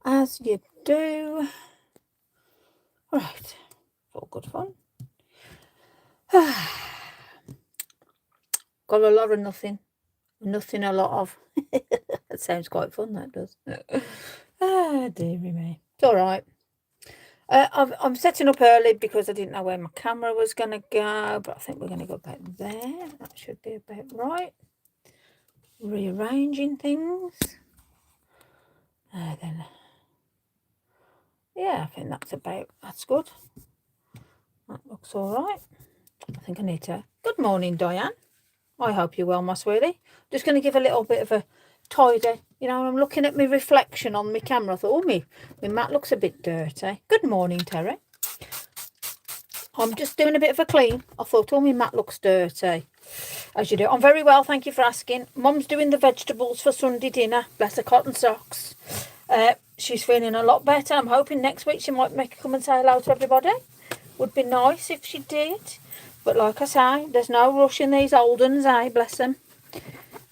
as you do. Right, all good fun. Got a lot of nothing a lot of. That sounds quite fun, that does. Dearie me. It's all right. I'm setting up early because I didn't know where my camera was going to go, but I think we're going to go back there. That should be about right. Rearranging things. Then, yeah, I think that's good. That looks all right. I think I need to. Good morning, Diane. I hope you're well, my sweetie. Just going to give a little bit of a tidy. You know, I'm looking at my reflection on my camera. I thought, oh, my mat looks a bit dirty. Good morning, Terry. I'm just doing a bit of a clean. I thought, oh, my mat looks dirty. As you do. I'm very well, thank you for asking. Mum's doing the vegetables for Sunday dinner. Bless her cotton socks. She's feeling a lot better. I'm hoping next week she might make her come and say hello to everybody. Would be nice if she did. But like I say, there's no rush in these old ones, eh? Bless them.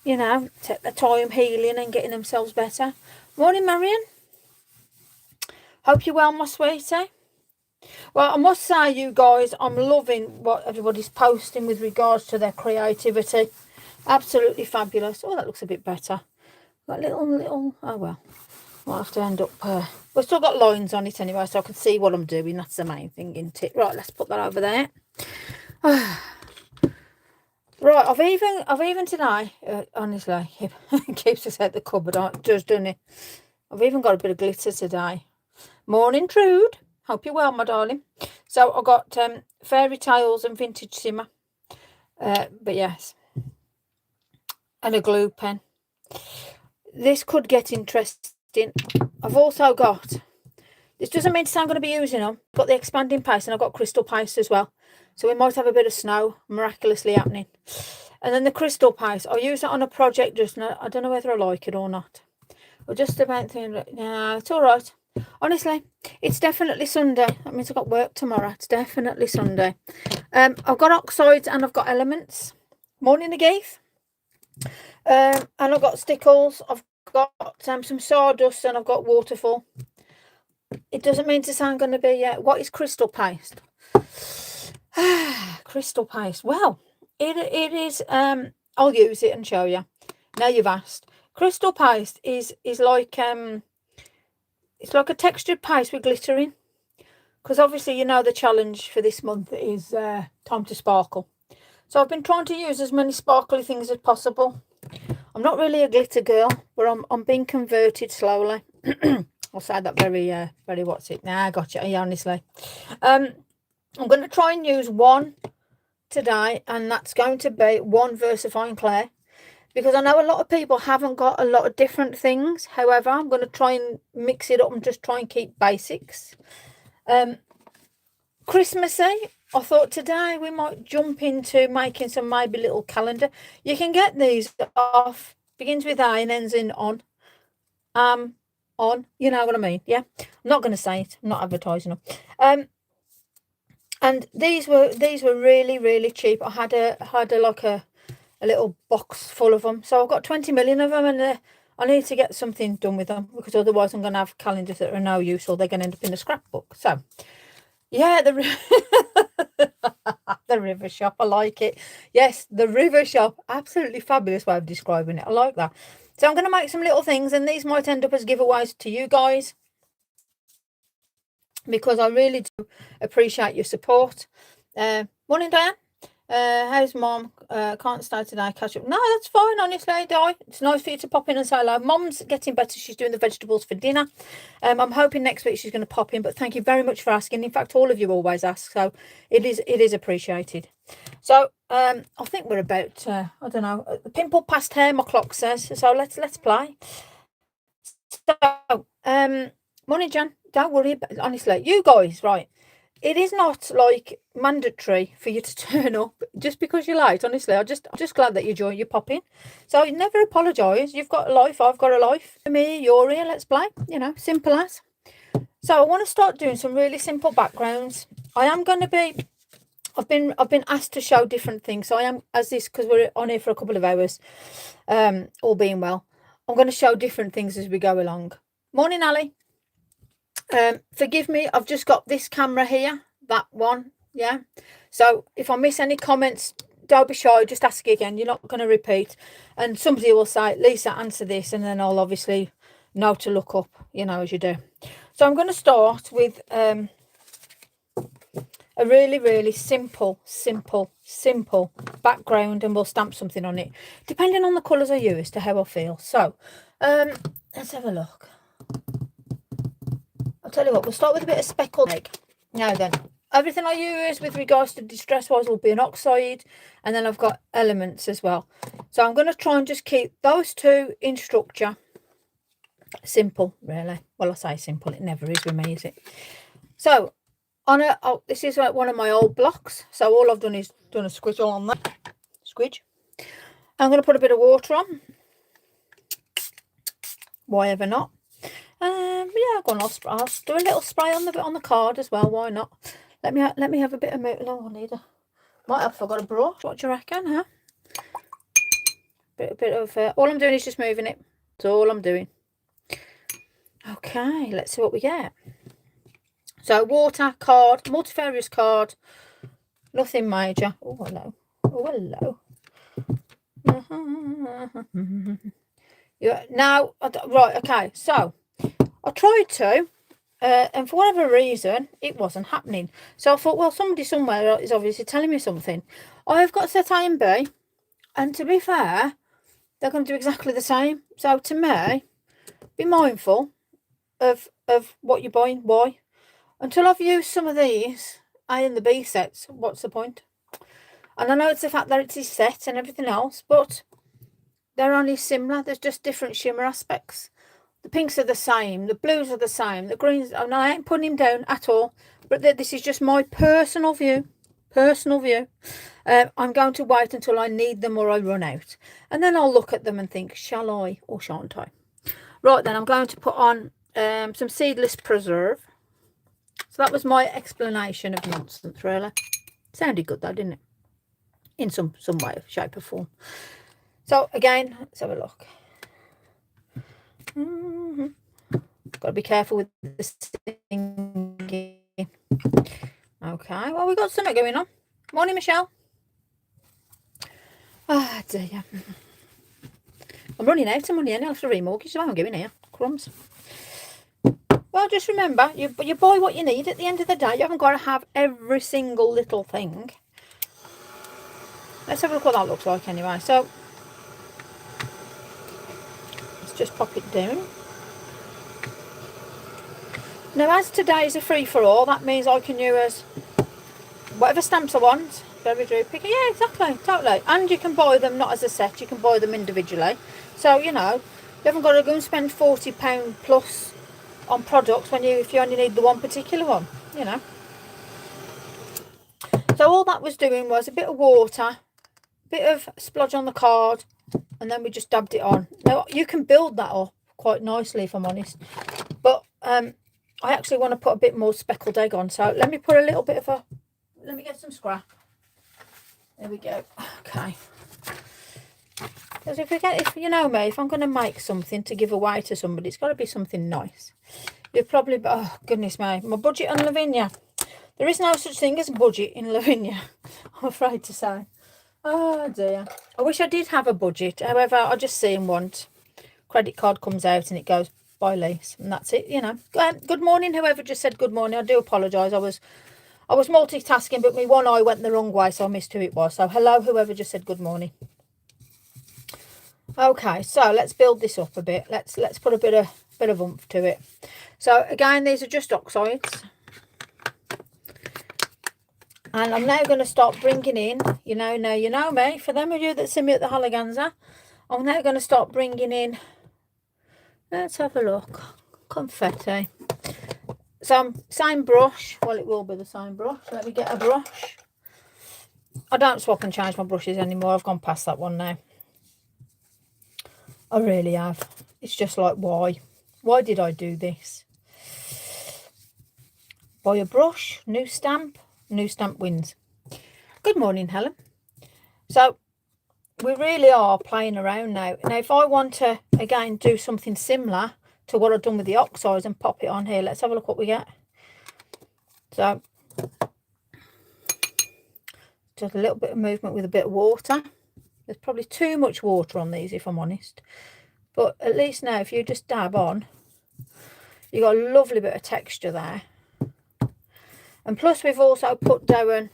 You know, take their time healing and getting themselves better. Morning, Marion. Hope you're well, my sweetie. Well, I must say, you guys, I'm loving what everybody's posting with regards to their creativity. Absolutely fabulous. Oh, that looks a bit better. Got little, oh well. I'll have to end up, we've still got lines on it anyway, so I can see what I'm doing. That's the main thing, isn't it? Right, let's put that over there. Right, I've even today, honestly, it keeps us out the cupboard, doesn't it? I've even got a bit of glitter today. Morning, Trude. Hope you're well, my darling. So I got fairy tales and vintage simmer. But yes. And a glue pen. This could get interesting. I've also got, this doesn't mean to say I'm going to be using them. I've got the expanding paste and I've got crystal paste as well. So we might have a bit of snow miraculously happening. And then the crystal paste, I'll use it on a project just now. I don't know whether I like it or not. We're just about thinking, no, it's all right. Honestly, it's definitely Sunday. That means I've got work tomorrow. It's definitely Sunday. I've got oxides and I've got elements. Morning, Agaith. And I've got stickles. I've got some sawdust and I've got waterfall. It doesn't mean to say I'm going to be... what is crystal paste? Crystal paste. Well, it is... I'll use it and show you. Now you've asked. Crystal paste is like... it's like a textured paste with glitter in. Because obviously, you know, the challenge for this month is time to sparkle. So I've been trying to use as many sparkly things as possible. I'm not really a glitter girl, but I'm being converted slowly. I'll say that very what's it? Nah, I got you. Yeah, honestly. I'm going to try and use one today, and that's going to be one VersaFine Clay. Because I know a lot of people haven't got a lot of different things. However, I'm going to try and mix it up and just try and keep basics. Christmassy, I thought today we might jump into making some maybe little calendar. You can get these off, begins with A and ends in on. You know what I mean? Yeah. I'm not going to say it. I'm not advertising them. And these were really, really cheap. I had a little box full of them. So I've got 20 million of them, and I need to get something done with them, because otherwise I'm going to have calendars that are no use, or they're going to end up in the scrapbook. So, yeah, the river shop, I like it. Yes, the river shop, absolutely fabulous way of describing it. I like that. So I'm going to make some little things, and these might end up as giveaways to you guys, because I really do appreciate your support. Morning, Diane. How's Mom? Can't stay today. Catch up. No, that's fine, honestly, Di. It's nice for you to pop in and say hello. Mom's getting better. She's doing the vegetables for dinner. I'm hoping next week she's going to pop in, but thank you very much for asking. In fact, all of you always ask, so it is appreciated. So I think we're about I don't know, the pimple past hair, my clock says. So let's play. So morning, Jan. Don't worry about, honestly, you guys, right? It is not like mandatory for you to turn up just because you're late. Honestly, I'm just glad that you pop in. So never apologise. You've got a life. I've got a life. For me, you're here. Let's play. You know, simple as. So I want to start doing some really simple backgrounds. I am going to be. I've been asked to show different things. So I am, as this, because we're on here for a couple of hours, all being well. I'm going to show different things as we go along. Morning, Ali. Forgive me, I've just got this camera here, that one, yeah. So if I miss any comments, don't be shy, just ask again. You're not going to repeat. And somebody will say, Lisa, answer this, and then I'll obviously know to look up, you know, as you do. So I'm going to start with a really, really simple background, and we'll stamp something on it, depending on the colours I use to how I feel. So let's have a look. I'll tell you what, we'll start with a bit of speckled egg. Now then, everything I use with regards to distress wise will be an oxide, and then I've got elements as well. So I'm going to try and just keep those two in structure. Simple, really. Well, I say simple, it never is with me, is it? So on a, oh, this is like one of my old blocks, so all I've done is done a squidge on that. Squidge. I'm going to put a bit of water on. Why ever not? Yeah, go on, I'll do a little spray on the card as well. Why not? Let me have a bit of milk. Oh, I need a. Might have forgot a brush. What do you reckon, huh? Bit of. All I'm doing is just moving it. That's all I'm doing. Okay, let's see what we get. So water, card, multifarious card, nothing major. Oh hello. Oh hello. Yeah. Now, right. Okay. So I tried to. And for whatever reason, it wasn't happening. So I thought, well, somebody somewhere is obviously telling me something. I've got set A and B, and to be fair, they're going to do exactly the same. So to me, be mindful of what you're buying. Why? Until I've used some of these A and the B sets, what's the point? And I know it's the fact that it's his set and everything else, but they're only similar. There's just different shimmer aspects. The pinks are the same, the blues are the same, the greens. Oh, no, I ain't putting him down at all. But this is just my personal view. I'm going to wait until I need them or I run out. And then I'll look at them and think, shall I or shan't I? Right, then I'm going to put on some seedless preserve. So that was my explanation of nonsense, really. Sounded good though, didn't it? In some way, shape or form. So again, let's have a look. Got to be careful with the singing. Okay, well, we've got something going on. Morning, Michelle. Ah, dear. I'm running out of money, and I'll have to remortgage, so I'm giving here. Crumbs. Well, just remember, you buy what you need. At the end of the day, you haven't got to have every single little thing. Let's have a look what that looks like anyway. So let's just pop it down. Now, as today is a free-for-all, that means I can use whatever stamps I want. Berry Drew picker. Yeah, exactly, totally. And you can buy them not as a set, you can buy them individually. So, you know, you haven't got to go and spend £40 plus on products if you only need the one particular one, you know. So all that was doing was a bit of water, a bit of splodge on the card, and then we just dabbed it on. Now, you can build that up quite nicely, if I'm honest. But I actually want to put a bit more speckled egg on. So let me put a little bit of a... Let me get some scrap. There we go. Okay. Because if you know me, if I'm going to make something to give away to somebody, it's got to be something nice. You'll probably... Oh, goodness me. My budget on Lavinia. There is no such thing as a budget in Lavinia, I'm afraid to say. Oh, dear. I wish I did have a budget. However, I just see him once. Credit card comes out and it goes, bye, Lise. And that's it, you know. Good morning, whoever just said good morning. I do apologise. I was multitasking, but my one eye went the wrong way, so I missed who it was. So, hello, whoever just said good morning. Okay, so let's build this up a bit. Let's put a bit of oomph to it. So, again, these are just oxides. And I'm now going to start bringing in, you know me, for them of you that see me at the Halaganza, I'm now going to start bringing in, let's have a look, confetti. So, same brush, well, it will be the same brush. Let me get a brush. I don't swap and change my brushes anymore. I've gone past that one now. I really have. It's just like, why? Why did I do this? Buy a brush, new stamp wins. Good morning, Helen. So we really are playing around now. Now, if I want to, again, do something similar to what I've done with the oxides and pop it on here. Let's have a look what we get. So just a little bit of movement with a bit of water. There's probably too much water on these, if I'm honest, but at least now if you just dab on, you got a lovely bit of texture there. And plus we've also put down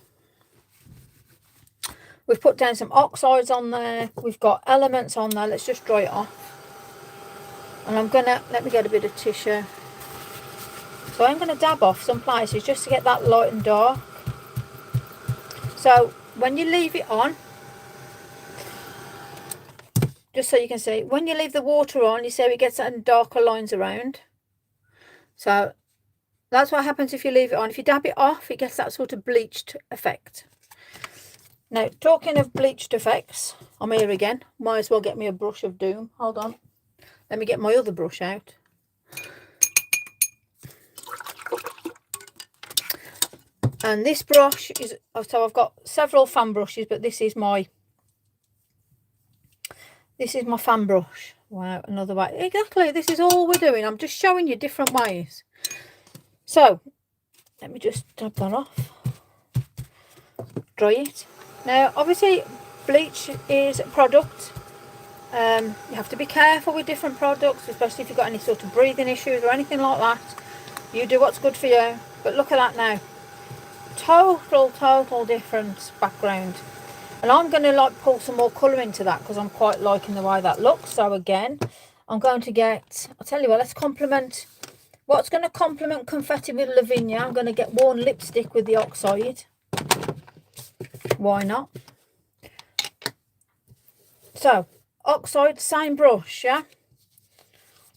some oxides on there. We've got elements on there. Let's just dry it off. And I'm gonna, let me get a bit of tissue. So I'm gonna dab off some places just to get that light and dark. So when you leave it on, just so you can see, when you leave the water on, you see it gets that darker lines around. So that's what happens if you leave it on. If you dab it off, it gets that sort of bleached effect. Now, talking of bleached effects, I'm here again. Might as well get me a brush of doom. Hold on. Let me get my other brush out. And this brush is, so I've got several fan brushes, but this is my fan brush. Wow, another way. Exactly, this is all we're doing. I'm just showing you different ways. So, let me just dab that off. Dry it. Now, obviously, bleach is a product. You have to be careful with different products, especially if you've got any sort of breathing issues or anything like that. You do what's good for you. But look at that now. Total different background. And I'm going to like pull some more colour into that because I'm quite liking the way that looks. So again, I'm going to get, I'll tell you what, let's complement. What's going to complement Confetti with Lavinia? I'm going to get worn lipstick with the oxide. Why not? So, oxide, same brush, yeah?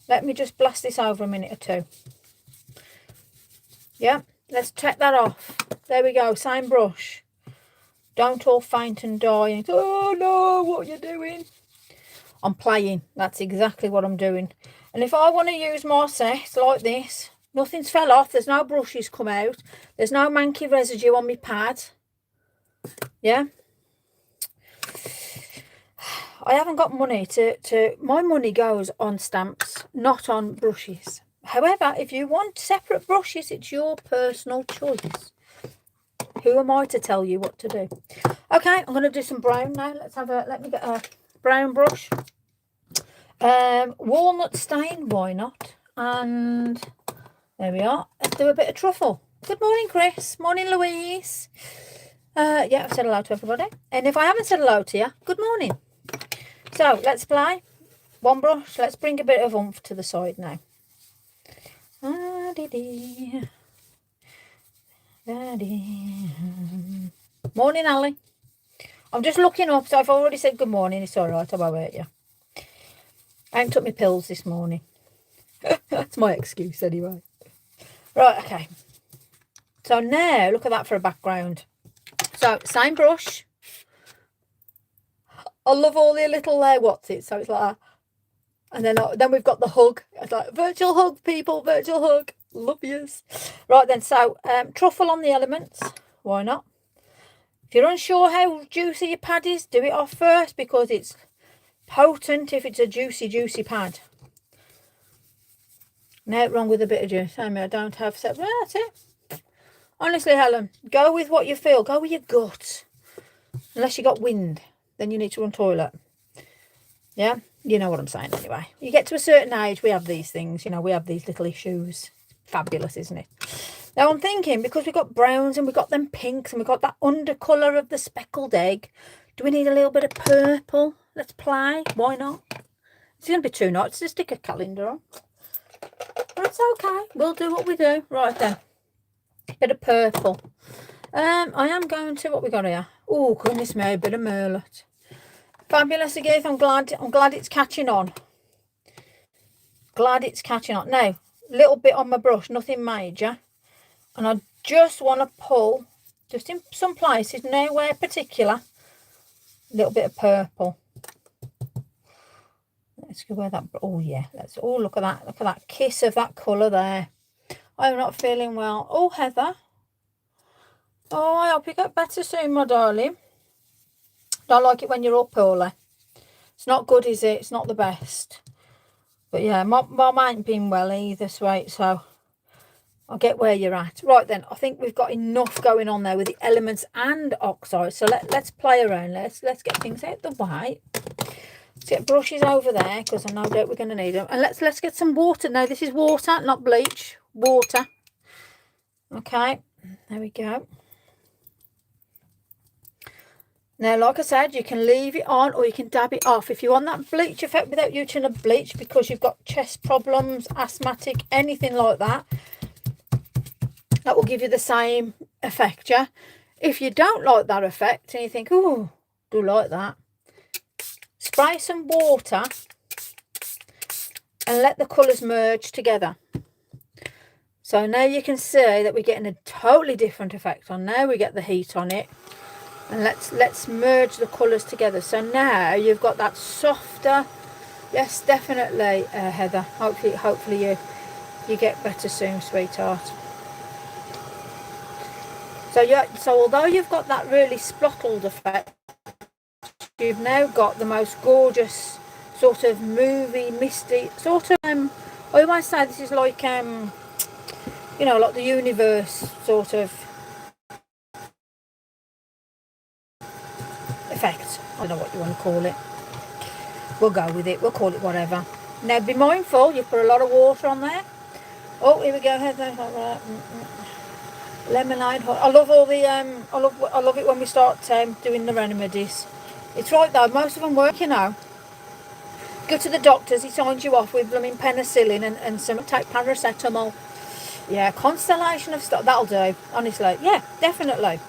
Let me just blast this over a minute or two. Yeah, let's check that off. There we go, same brush. Don't all faint and die. And, oh no, what are you doing? I'm playing. That's exactly what I'm doing. And if I want to use my set like this, nothing's fell off. There's no brushes come out. There's no manky residue on my pad. Yeah. I haven't got money my money goes on stamps, not on brushes. However, if you want separate brushes, it's your personal choice. Who am I to tell you what to do? Okay, I'm going to do some brown now. Let me get a brown brush. Walnut stain, why not? And there we are. Let's do a bit of truffle. Good morning, Chris. Morning, Louise. Yeah, I've said hello to everybody. And if I haven't said hello to you, good morning. So, let's play. One brush. Let's bring a bit of oomph to the side now. Morning, Ali. I'm just looking up, so I've already said good morning. It's all right. I won't hurt you. I haven't took my pills this morning. That's my excuse anyway. Right, okay. So now, look at that for a background. So, same brush. I love all the little what's it? So it's like that. And then we've got the hug. It's like virtual hug, people, virtual hug. Love yous. Right then, so truffle on the elements. Why not? If you're unsure how juicy your pad is, do it off first because it's potent if it's a juicy pad. No wrong with a bit of juice. I don't have set. Well, that's it. Honestly, Helen, go with what you feel. Go with your gut. Unless you got wind, then you need to run toilet. Yeah, you know what I'm saying anyway. You get to a certain age, we have these things. You know, we have these little issues. Fabulous, isn't it? Now I'm thinking, because we've got browns and we've got them pinks and we've got that undercolour of the speckled egg, do we need a little bit of purple? Let's play. Why not? It's going to be too nice to stick a calendar on. But it's okay. We'll do what we do. Right then. Bit of purple. I am going to, what we got here? Oh, goodness me, a bit of merlet. Fabulous again. I'm glad it's catching on. Glad it's catching on. Now, little bit on my brush, nothing major. And I just want to pull, just in some places, nowhere particular, a little bit of purple. Let's go where that, oh yeah, let's, oh look at that kiss of that colour there. I'm not feeling well. Oh, Heather. Oh, I hope you get better soon, my darling. Don't like it when you're all poorly. It's not good, is it? It's not the best. But yeah, mum ain't been well either, sweet, so I get where you're at. Right then, I think we've got enough going on there with the elements and oxides. So let's play around. Let's get things out the way. Let's get brushes over there because I know that we're going to need them. And let's get some water. Now this is water, not bleach. Water. Okay, there we go. Now, like I said, you can leave it on or you can dab it off. If you want that bleach effect without using a bleach because you've got chest problems, asthmatic, anything like that, that will give you the same effect, yeah? If you don't like that effect and you think, oh, do like that, spray some water and let the colours merge together. So now you can see that we're getting a totally different effect on. Now we get the heat on it. And let's merge the colours together. So now you've got that softer, yes, definitely, Heather. Hopefully you get better soon, sweetheart. So although you've got that really splottled effect, you've now got the most gorgeous sort of movie, misty, sort of, I always say this is like, you know, like the universe sort of effect. I don't know what you want to call it. We'll go with it. We'll call it whatever. Now be mindful, you put a lot of water on there. Oh, here we go. Lemonade. I love all the I love it when we start doing the remedies. It's right though, most of them work, you know. Go to the doctors, he signs you off with blooming penicillin and some, take paracetamol. Yeah, constellation of stuff, that'll do, honestly. Yeah, definitely.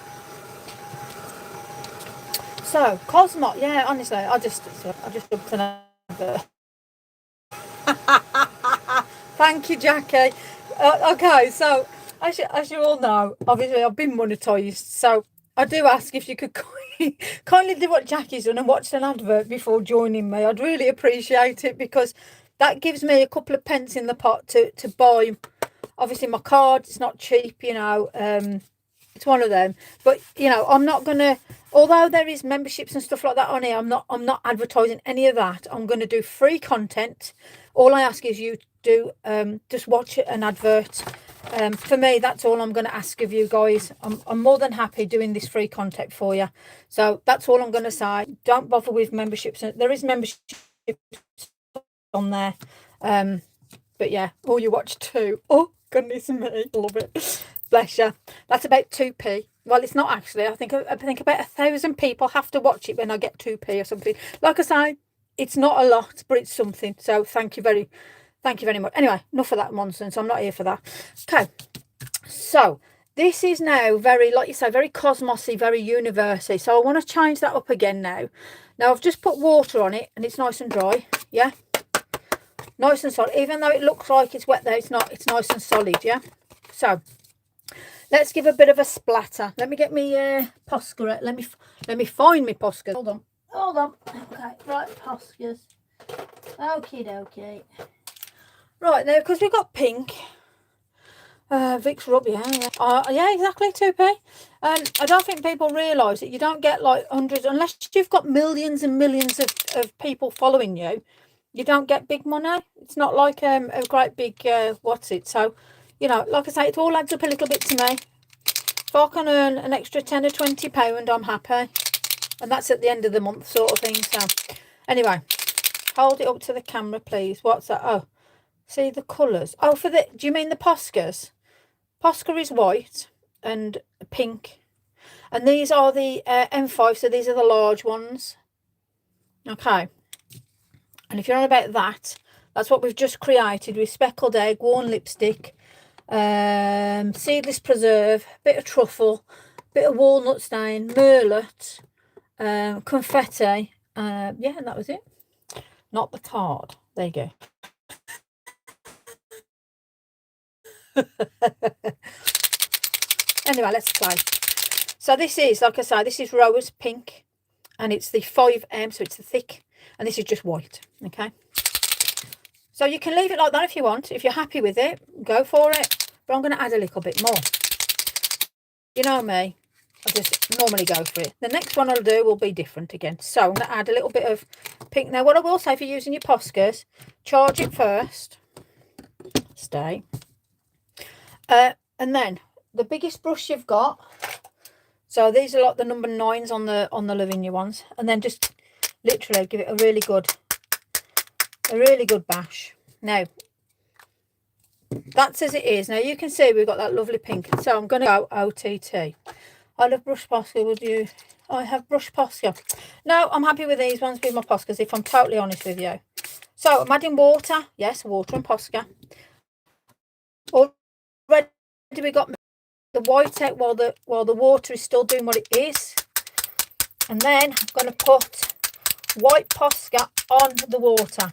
So, Cosmo, yeah, honestly, I just jumped an advert. Thank you, Jackie. Okay, so as you all know, obviously I've been monetised, so I do ask if you could kindly do what Jackie's done and watch an advert before joining me. I'd really appreciate it because that gives me a couple of pence in the pot to buy. Obviously, my card, it's not cheap, you know. It's one of them. But, you know, I'm not going to, although there is memberships and stuff like that on here, I'm not advertising any of that. I'm going to do free content. All I ask is you do just watch an advert. For me, that's all I'm going to ask of you guys. I'm more than happy doing this free content for you. So that's all I'm going to say. Don't bother with memberships. There is memberships on there. But yeah, all you watch too. Oh, goodness me. Love it. Bless you. That's about 2p. Well, it's not actually. I think about 1,000 people have to watch it when I get 2p or something. Like I say, it's not a lot, but it's something. So thank you very much. Anyway, enough of that nonsense. I'm not here for that. Okay. So this is now very, like you say, very cosmosy, very university. So I want to change that up again now. Now I've just put water on it and it's nice and dry. Yeah. Nice and solid. Even though it looks like it's wet there, it's not. It's nice and solid. Yeah. So let's give a bit of a splatter. Let me get me Posca. Let me find me Posca. Hold on. Okay, right, Poscas. Okay. Right now, because we've got pink. Vicks Rub, yeah, exactly, 2p. I don't think people realise that you don't get like hundreds unless you've got millions and millions of people following you. You don't get big money. It's not like a great big so, you know, like I say, it all adds up a little bit to me. If I can earn an extra 10 or 20 pound, I'm happy, and that's at the end of the month sort of thing. So anyway, hold it up to the camera, please. What's that? Oh, see the colours. Oh, do you mean the Poscas? Posca is white and pink, and these are the M5, so these are the large ones. Okay. And if you're on about that, that's what we've just created with speckled egg, worn lipstick, seedless preserve, bit of truffle, bit of walnut stain, merlot, confetti. Yeah, and that was it. Not the card. There you go. Anyway, let's play. So this is, like I say, this is rose pink, and it's the 5M, so it's the thick. And this is just white, okay? So you can leave it like that if you want. If you're happy with it, go for it. But I'm going to add a little bit more. You know me. I just normally go for it. The next one I'll do will be different again. So I'm going to add a little bit of pink. Now what I will say, if you're using your Poscas, charge it first. Stay. And then the biggest brush you've got. So these are like the number 9s on the Lavinia ones. And then just literally give it a really good bash. Now, that's as it is. Now you can see we've got that lovely pink. So I'm going to go OTT. I love brush Posca. Would you? I have brush Posca. No, I'm happy with these ones with my Poscas, if I'm totally honest with you. So I'm adding water. Yes, water and Posca. Already we got the white out while the water is still doing what it is. And then I'm going to put white Posca on the water.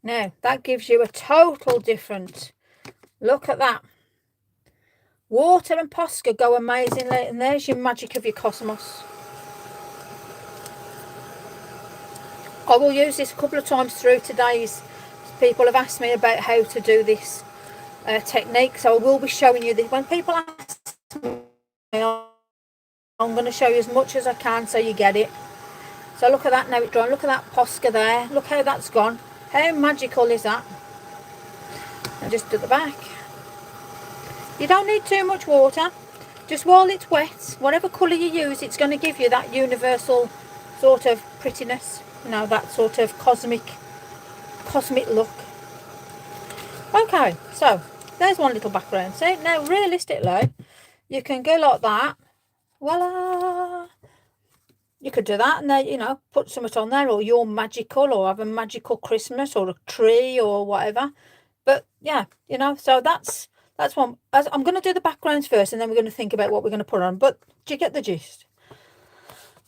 Now that gives you a total different look at that. Water and Posca go amazingly, and there's your magic of your cosmos. I will use this a couple of times through today's. People have asked me about how to do this technique, so I will be showing you this. When people ask me, I'm going to show you as much as I can so you get it. So look at that, now it's dry. Look at that Posca there. Look how that's gone. How magical is that? And just at the back. You don't need too much water. Just while it's wet, whatever colour you use, it's going to give you that universal sort of prettiness. You know, that sort of cosmic look. Okay, so there's one little background. See, now realistically, you can go like that. Voila! You could do that and then, you know, put something on there, or you're magical, or have a magical Christmas, or a tree, or whatever. But yeah, you know, so that's one. I'm going to do the backgrounds first, and then we're going to think about what we're going to put on. But do you get the gist?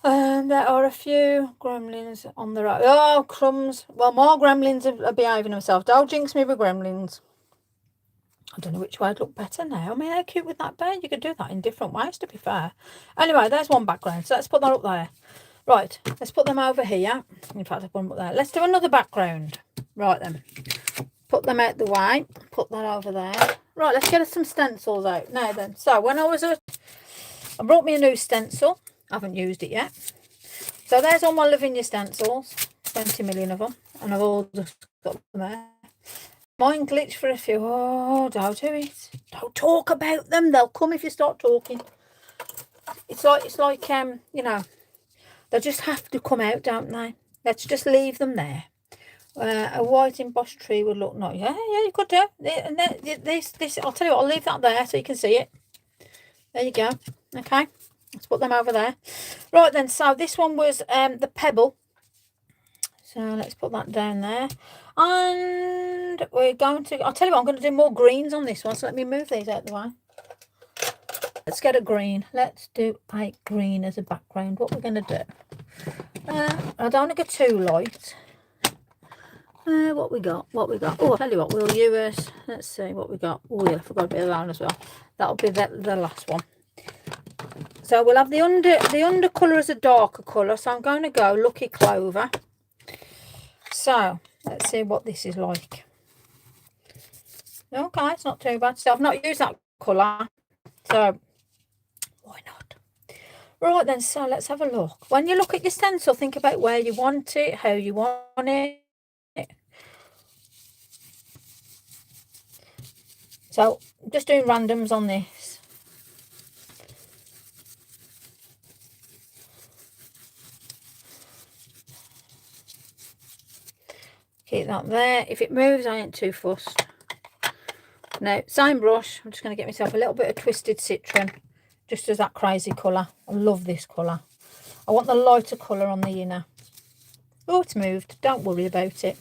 And there are a few gremlins on the right. Oh, crumbs. Well, more gremlins are behaving themselves. Don't jinx me with gremlins. I don't know which way would look better now. I mean, how cute would that be? You could do that in different ways, to be fair. Anyway, there's one background. So let's put that up there. Right, let's put them over here. In fact, I'll put them up there. Let's do another background. Right then. Put them out the way. Put that over there. Right, let's get some stencils out. Now then. So when I brought me a new stencil. I haven't used it yet. So there's all my Lavinia stencils. 20 million of them. And I've all just got them there. Mine glitched for a few. Oh, don't do it. Don't talk about them. They'll come if you start talking. It's like you know, they just have to come out, don't they? Let's just leave them there. A white embossed tree would look nice. Yeah, you could do. This, I'll tell you what, I'll leave that there so you can see it. There you go. Okay. Let's put them over there. Right then, so this one was the pebble. So let's put that down there. And we're going to, I'll tell you what, I'm going to do more greens on this one. So let me move these out the way. Let's get a green. Let's do a green as a background. What we're going to do. I don't want to go too light. What we got? Oh, I'll tell you what, we'll use, let's see what we got. Oh yeah, I forgot a bit of that as well. That'll be the last one. So we'll have the under colour as a darker colour. So I'm going to go Lucky Clover. So let's see what this is like. Okay, it's not too bad. So I've not used that colour. So why not? Right then, so let's have a look. When you look at your stencil, think about where you want it, how you want it. So I'm just doing randoms on this. Keep that there. If it moves, I ain't too fussed. Now, same brush. I'm just going to get myself a little bit of Twisted Citron, just as that crazy colour. I love this colour. I want the lighter colour on the inner. Oh, it's moved. Don't worry about it.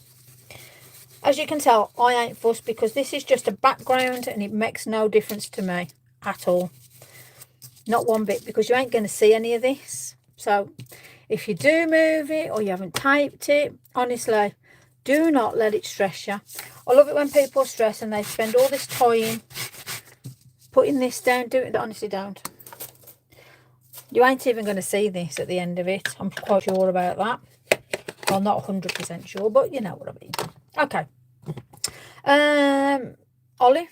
As you can tell, I ain't fussed because this is just a background and it makes no difference to me at all. Not one bit, because you ain't going to see any of this. So if you do move it or you haven't typed it, honestly, do not let it stress you. I love it when people stress and they spend all this time putting this down. Do it. Honestly, don't. You ain't even going to see this at the end of it. I'm quite sure about that. Well, not 100% sure, but you know what I mean. Okay. Olive.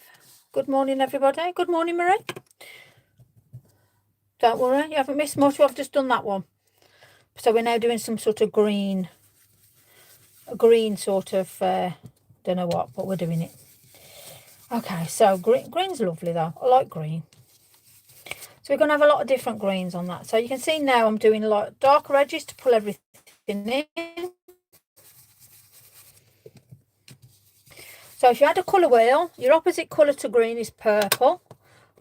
Good morning, everybody. Good morning, Marie. Don't worry, you haven't missed much. I've just done that one. So we're now doing some sort of green, a green sort of, don't know what, but we're doing it. Okay, so green's lovely though. I like green. So we're going to have a lot of different greens on that. So you can see now I'm doing a lot of darker edges to pull everything in. So if you had a colour wheel, your opposite colour to green is purple.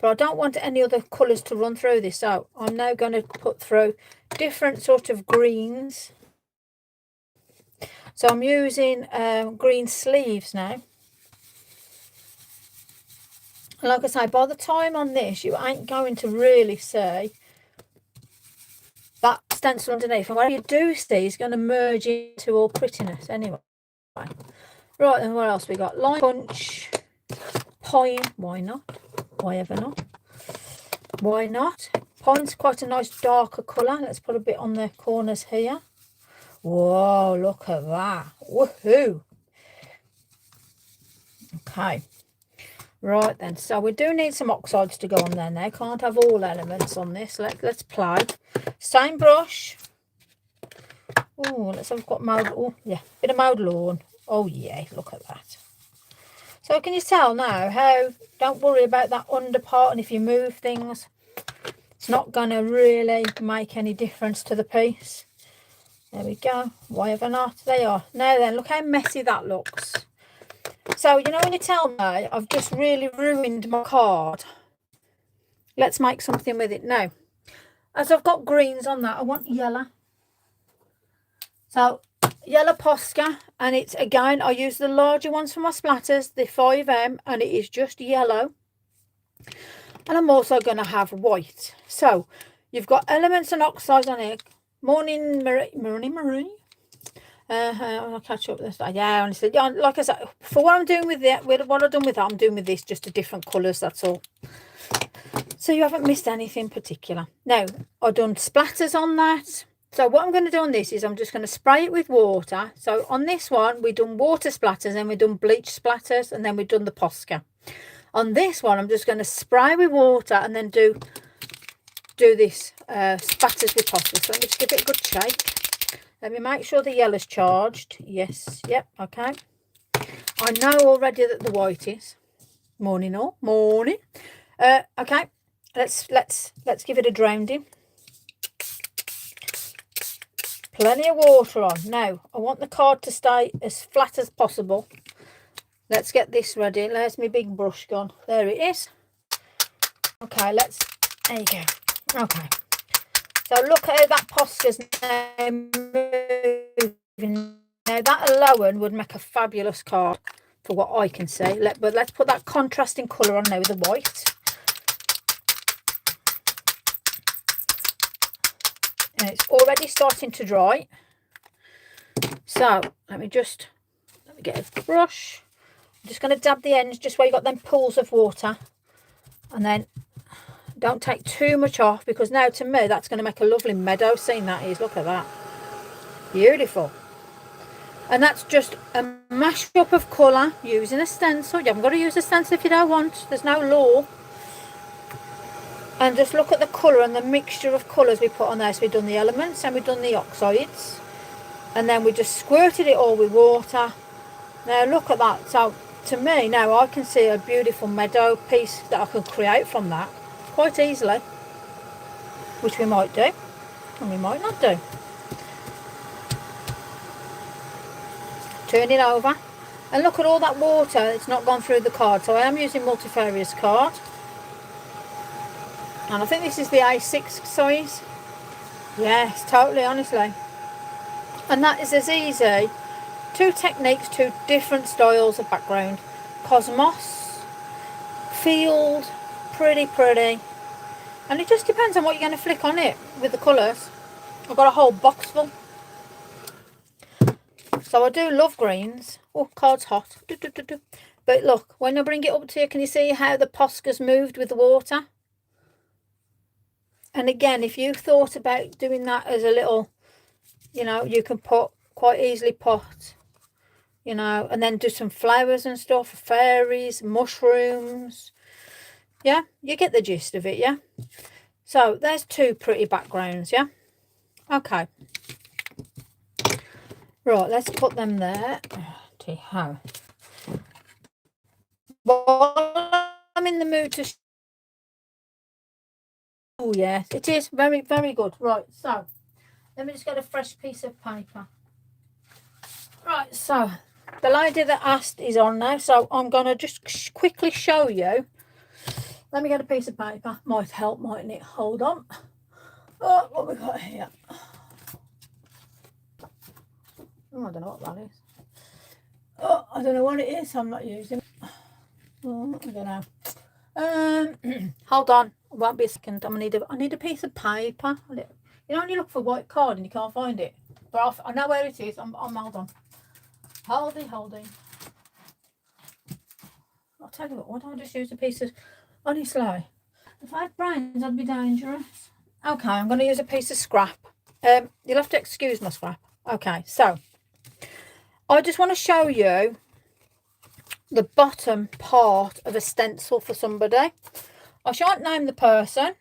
But I don't want any other colours to run through this. So I'm now going to put through different sort of greens. So I'm using green sleeves now. And like I say, by the time on this, you ain't going to really see that stencil underneath. And whatever you do see is going to merge into all prettiness anyway. Right, and what else we got? Lime punch, pine. Why not? Why ever not? Why not? Pine's quite a nice darker colour. Let's put a bit on the corners here. Whoa, look at that. Woohoo. Okay. Right then, so we do need some oxides to go on there now. Can't have all elements on this. Let's play. Same brush. Oh, let's have got mowed. Oh, yeah, bit of mowed lawn. Oh yeah, look at that. So can you tell now how, don't worry about that under part, and if you move things, it's not going to really make any difference to the piece. There we go. Why ever not? They are. Now then, look how messy that looks. So, you know when you tell me I've just really ruined my card, let's make something with it now. As I've got greens on that, I want yellow. So, yellow Posca, and it's, again, I use the larger ones for my splatters, the 5M, and it is just yellow. And I'm also going to have white. So, you've got elements and oxides on it. Morning, Marie. I'll catch up with this. Yeah, honestly, like I said, for what I'm doing with that, what I've done with that, I'm doing with this just a different colours, that's all. So you haven't missed anything particular. Now, I've done splatters on that. So what I'm going to do on this is I'm just going to spray it with water. So on this one, we've done water splatters, and we've done bleach splatters, and then we've done the Posca. On this one, I'm just going to spray with water and then do this splatters with Posca. So let me just give it a good shake. Let me make sure the yellow's charged. Yes, yep, okay. I know already that the white is. Morning all, morning. Okay, let's give it a drowning. Plenty of water on. Now, I want the card to stay as flat as possible. Let's get this ready. There's my big brush gone. There it is. Okay, there you go. Okay. So look at how that Posca's now moving. Now that alone would make a fabulous card for what I can see. But let's put that contrasting colour on now with the white. And it's already starting to dry. So let me get a brush. I'm just going to dab the ends just where you got them pools of water. And then don't take too much off, because now to me that's going to make a lovely meadow scene. That is, look at that, beautiful. And that's just a mash-up of colour using a stencil. You haven't got to use a stencil if you don't want, there's no law. And just look at the colour and the mixture of colours we put on there. So we've done the elements and we've done the oxides, and then we just squirted it all with water. Now look at that. So to me now I can see a beautiful meadow piece that I can create from that quite easily, which we might do and we might not do. Turn it over and look at all that water. It's not gone through the card. So I am using multifarious card, and I think this is the A6 size. Yes, totally, honestly. And that is as easy. Two techniques, two different styles of background. Cosmos, field, pretty. And it just depends on what you're going to flick on it with the colours. I've got a whole box full. So I do love greens. Oh, card's hot. But look, when I bring it up to you, can you see how the Posca's moved with the water? And again, if you thought about doing that as a little, you know, you can quite easily put, you know, and then do some flowers and stuff, fairies, mushrooms, Yeah, you get the gist of it, yeah? So there's two pretty backgrounds, yeah? Okay. Right, let's put them there. How? While I'm in the mood to... Oh, yes, it is very, very good. Right, so let me just get a fresh piece of paper. Right, so the lady that asked is on now, so I'm going to just quickly show you. Let me get a piece of paper. Might help, mightn't it? Hold on. Oh, what we got here? Oh, I don't know what that is. Oh, I don't know what it is. I'm not using it. Oh, I don't know. Hold on. It won't be a second. I need a piece of paper. You know when you look for a white card and you can't find it? But I know where it is. I'm hold on. Holding. I'll tell you what, why don't I just use a piece of... Honestly, if I had brains, I'd be dangerous. Okay, I'm going to use a piece of scrap. You'll have to excuse my scrap. Okay, so I just want to show you the bottom part of a stencil for somebody. I shan't name the person.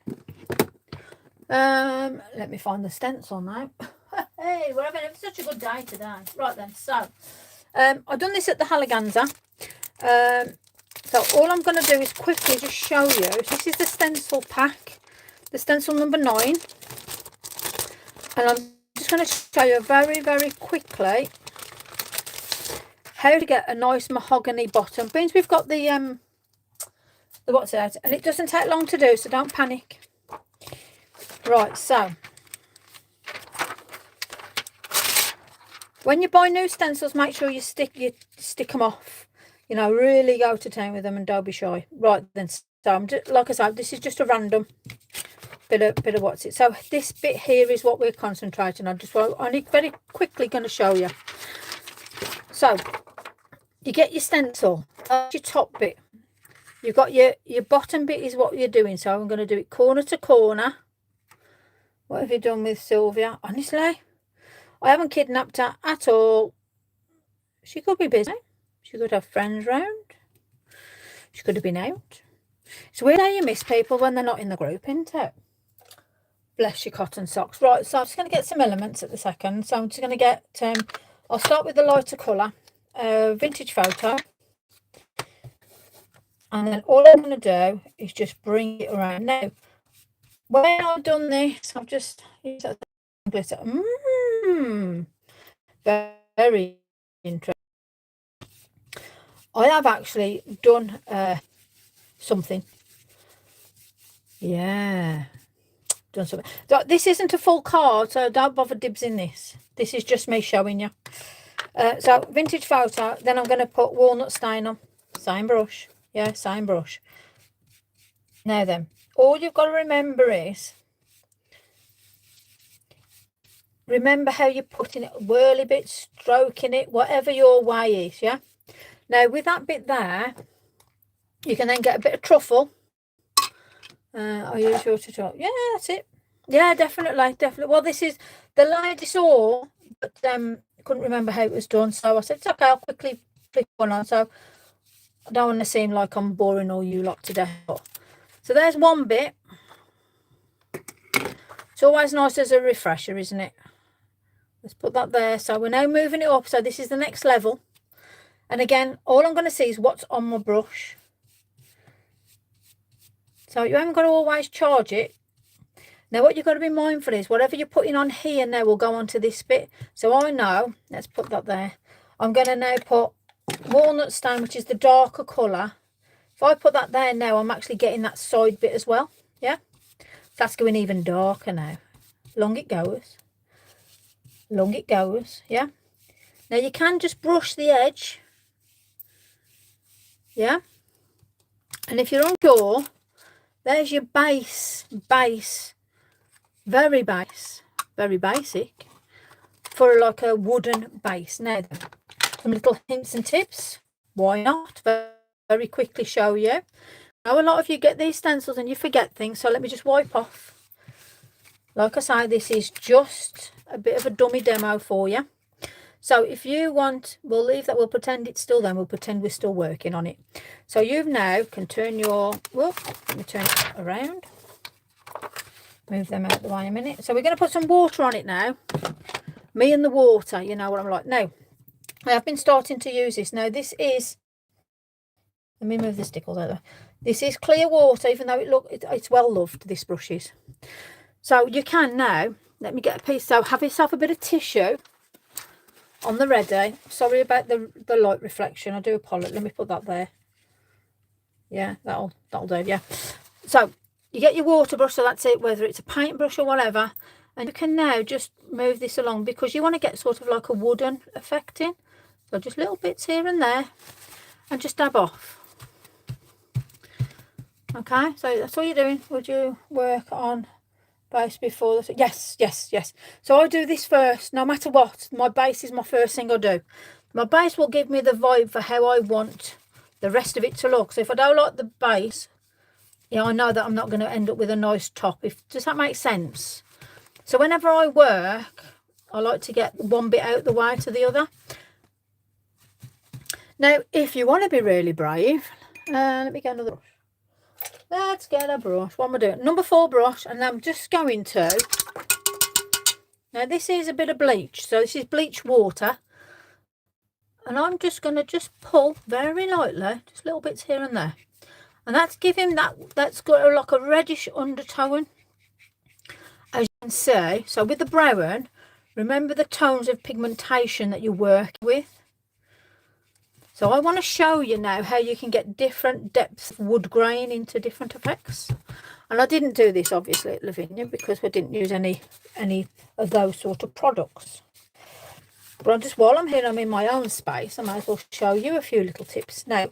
Let me find the stencil now. Hey, we're having such a good day today. Right then, so I've done this at the Halaganza. So all I'm going to do is quickly just show you. This is the stencil pack, the stencil number 9. And I'm just going to show you very, very quickly how to get a nice mahogany bottom. Means we've got the what's that, and it doesn't take long to do, so don't panic. Right, so when you buy new stencils, make sure you stick them off. You know, really go to town with them and don't be shy. Right then, so I'm just, like I said, this is just a random bit of what's it. So this bit here is what we're concentrating on. I'm very quickly going to show you. So you get your stencil. That's your top bit. You've got your bottom bit is what you're doing. So I'm going to do it corner to corner. What have you done with Sylvia? Honestly, I haven't kidnapped her at all. She could be busy. She could have friends round. She could have been out. It's weird how you miss people when they're not in the group, isn't it? Bless your cotton socks. Right, so I'm just going to get some elements at the second. So I'm just going to get, I'll start with the lighter colour, vintage photo. And then all I'm going to do is just bring it around. Now, when I've done this, I've just used that glitter. Very interesting. I have actually done something. Yeah. Done something. This isn't a full card, so don't bother dibsing this. This is just me showing you. So, vintage photo. Then I'm going to put walnut stain on. Same brush. Yeah, same brush. Now then, all you've got to remember is, remember how you're putting it, whirly bit, stroking it, whatever your way is, yeah? Now, with that bit there, you can then get a bit of truffle. Are you sure to talk? Yeah, that's it. Yeah, definitely. Well, this is the lady saw, but couldn't remember how it was done. So I said, it's okay, I'll quickly flick one on. So I don't want to seem like I'm boring all you lot to death. So there's one bit. It's always nice as a refresher, isn't it? Let's put that there. So we're now moving it up. So this is the next level. And again, all I'm going to see is what's on my brush. So you haven't got to always charge it. Now what you've got to be mindful is whatever you're putting on here now will go onto this bit. So I know, let's put that there. I'm going to now put walnut stain, which is the darker colour. If I put that there now, I'm actually getting that side bit as well. Yeah. That's going even darker now. Long it goes. Long it goes. Yeah. Now you can just brush the edge. Yeah. And if you're unsure, there's your base, very basic, for like a wooden base. Now, some little hints and tips. Why not? Very quickly show you. Now, a lot of you get these stencils and you forget things, so let me just wipe off. Like I say, this is just a bit of a dummy demo for you. So if you want, we'll leave that, we'll pretend it's still there, we'll pretend we're still working on it. So you now can turn your, whoop, let me turn it around. Move them out of the way a minute. So we're going to put some water on it now. Me and the water, you know what I'm like. Now, I have been starting to use this. Now, this is, let me move the stickles out of the way. This is clear water, even though it's well loved, this brush is. So you can now, let me get a piece. So have yourself a bit of tissue on the ready. Sorry about the light reflection. I do apologize. Let me put that there. Yeah, that'll do, yeah. So you get your water brush, so that's it, whether it's a paintbrush or whatever, and you can now just move this along because you want to get sort of like a wooden effect in. So just little bits here and there, and just dab off. Okay, so that's all you're doing. Would you work on base before this? Yes. So I do this first, no matter what. My base is my first thing I do. My base will give me the vibe for how I want the rest of it to look. So if I don't like the base, yeah, I know that I'm not going to end up with a nice top. Does that make sense? So whenever I work, I like to get one bit out the way to the other. Now, if you want to be really brave, let me get another brush. Let's get a brush. What am I doing? Number 4 brush, and I'm just going to, now this is a bit of bleach, so this is bleach water, and I'm just going to just pull very lightly, just little bits here and there, and that's giving that's got like a reddish undertone, as you can see. So with the brown, remember the tones of pigmentation that you work with. So I want to show you now how you can get different depths of wood grain into different effects. And I didn't do this obviously at Lavinia because we didn't use any of those sort of products. But while I'm here, I'm in my own space, I might as well show you a few little tips. Now,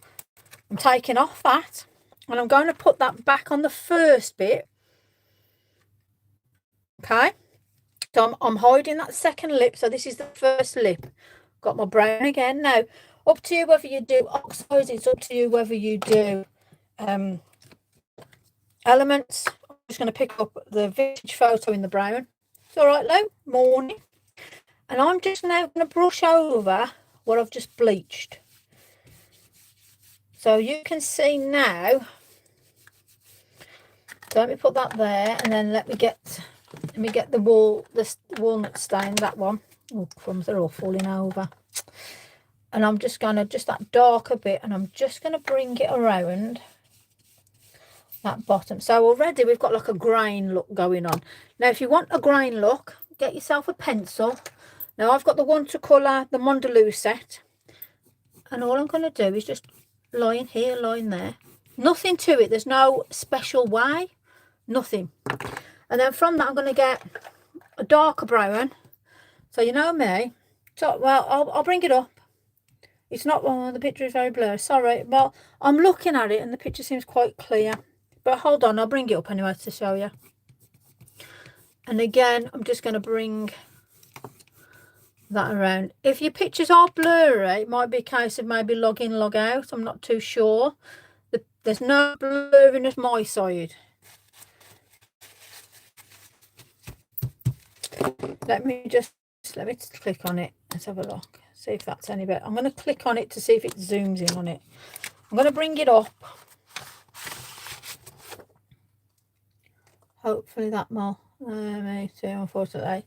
I'm taking off that and I'm going to put that back on the first bit. Okay. So I'm hiding that second lip. So this is the first lip. Got my brown again. Now, up to you whether you do oxides, it's up to you whether you do elements. I'm just going to pick up the vintage photo in the brown. It's all right, Lou. Morning. And I'm just now going to brush over what I've just bleached. So you can see now. So let me put that there, and then let me get the walnut stain, that one. Oh, crumbs, they're all falling over. And I'm just going to, just that darker bit, and I'm just going to bring it around that bottom. So already we've got like a grain look going on. Now, if you want a grain look, get yourself a pencil. Now, I've got the watercolour, the Mondeloo set. And all I'm going to do is just line here, line there. Nothing to it. There's no special way. Nothing. And then from that, I'm going to get a darker brown. So you know me. So, well, I'll bring it up. It's not, well, the picture is very blurry. Sorry. Well, I'm looking at it and the picture seems quite clear. But hold on, I'll bring it up anyway to show you. And again, I'm just going to bring that around. If your pictures are blurry, it might be a case of maybe log in, log out. I'm not too sure. There's no blurriness my side. Let me click on it. Let's have a look. See if that's any better. I'm going to click on it to see if it zooms in on it. I'm going to bring it up. Hopefully that more. Me too, unfortunately.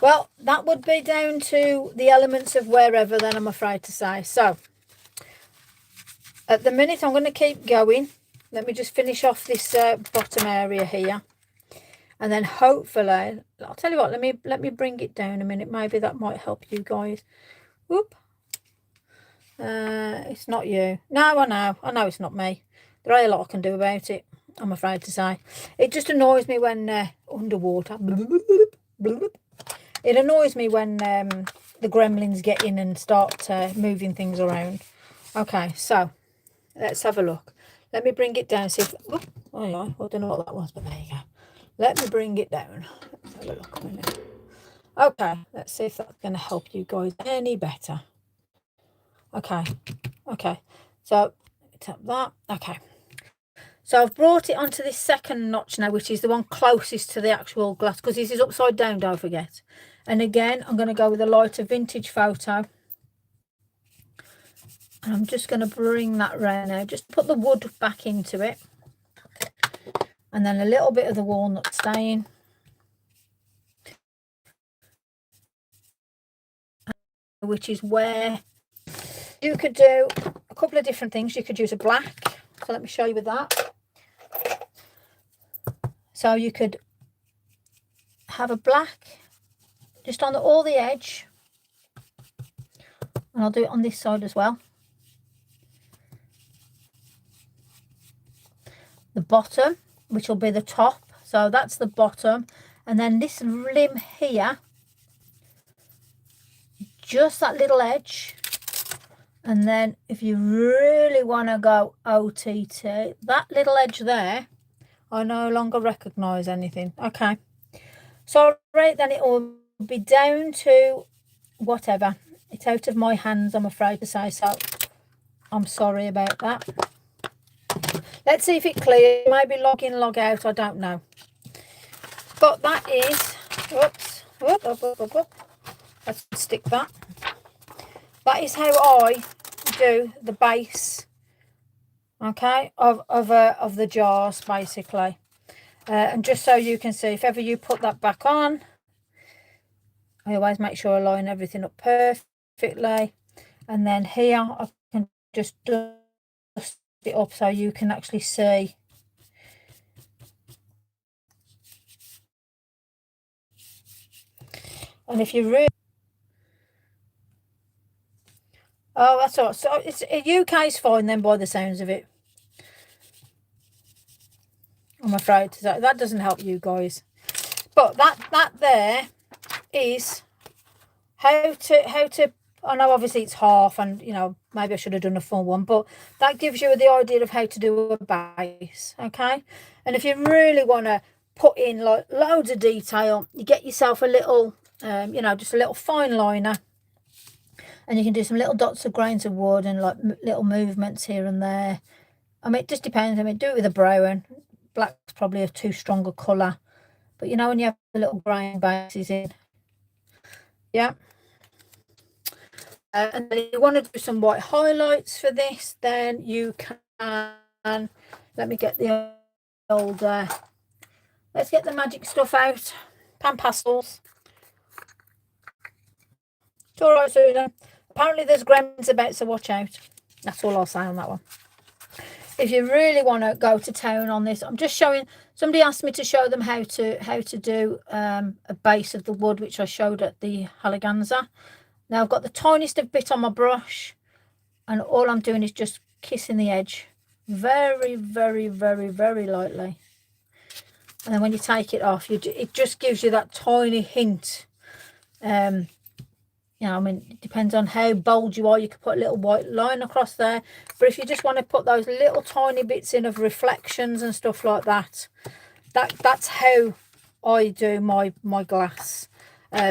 Well, that would be down to the elements of wherever, then, I'm afraid to say. So at the minute, I'm going to keep going. Let me just finish off this bottom area here, and then hopefully, I'll tell you what, let me bring it down a minute. Maybe that might help you guys. Whoop. It's not you. No, I know it's not me. There ain't a lot I can do about it, I'm afraid to say. It just annoys me when underwater. It annoys me when the gremlins get in and start moving things around. Okay, so let's have a look. Let me bring it down. See if, oh yeah, I don't know what that was, but there you go. Let me bring it down. Let's have a look a minute. Okay, let's see if that's going to help you guys any better. Okay, so tap that. Okay, so I've brought it onto this second notch now, which is the one closest to the actual glass, because this is upside down, don't forget. And again, I'm going to go with a lighter vintage photo. And I'm just going to bring that around now. Just put the wood back into it. And then a little bit of the walnut stain. Which is where you could do a couple of different things. You could use a black. So let me show you with that. So you could have a black just on all the edge. And I'll do it on this side as well. The bottom, which will be the top. So that's the bottom. And then this limb here, just that little edge. And then if you really want to go OTT, that little edge there, I no longer recognise anything. Okay. So right then it will be down to whatever. It's out of my hands, I'm afraid to say, so I'm sorry about that. Let's see if it clears. Maybe log in, log out, I don't know. But that is, whoops, let's stick that. That is how I do the base, okay, of the jars, basically. And just so you can see, if ever you put that back on, I always make sure I line everything up perfectly. And then here I can just dust it up so you can actually see. And if you really, oh, that's all right. So it's UK's fine then, by the sounds of it. I'm afraid to say that doesn't help you guys. But that there is how to. I know obviously it's half, and you know maybe I should have done a full one, but that gives you the idea of how to do a base, okay? And if you really want to put in like loads of detail, you get yourself a little, you know, just a little fine liner, and you can do some little dots of grains of wood and like little movements here and there. I mean, it just depends. I mean, do it with a brown. Black's probably a too strong a colour, but you know when you have the little grain bases in, yeah. And then if you want to do some white highlights for this, then you can. Let me get the old. Let's get the magic stuff out. Pan pastels. It's all right, Susan. Apparently there's gremlins about, so watch out. That's all I'll say on that one. If you really want to go to town on this, I'm just showing. Somebody asked me to show them how to do a base of the wood, which I showed at the Halaganza. Now I've got the tiniest of bit on my brush, and all I'm doing is just kissing the edge very, very, very, very lightly. And then when you take it off, it just gives you that tiny hint. You know, I mean, it depends on how bold you are. You could put a little white line across there. But if you just want to put those little tiny bits in of reflections and stuff like that, that's how I do my glass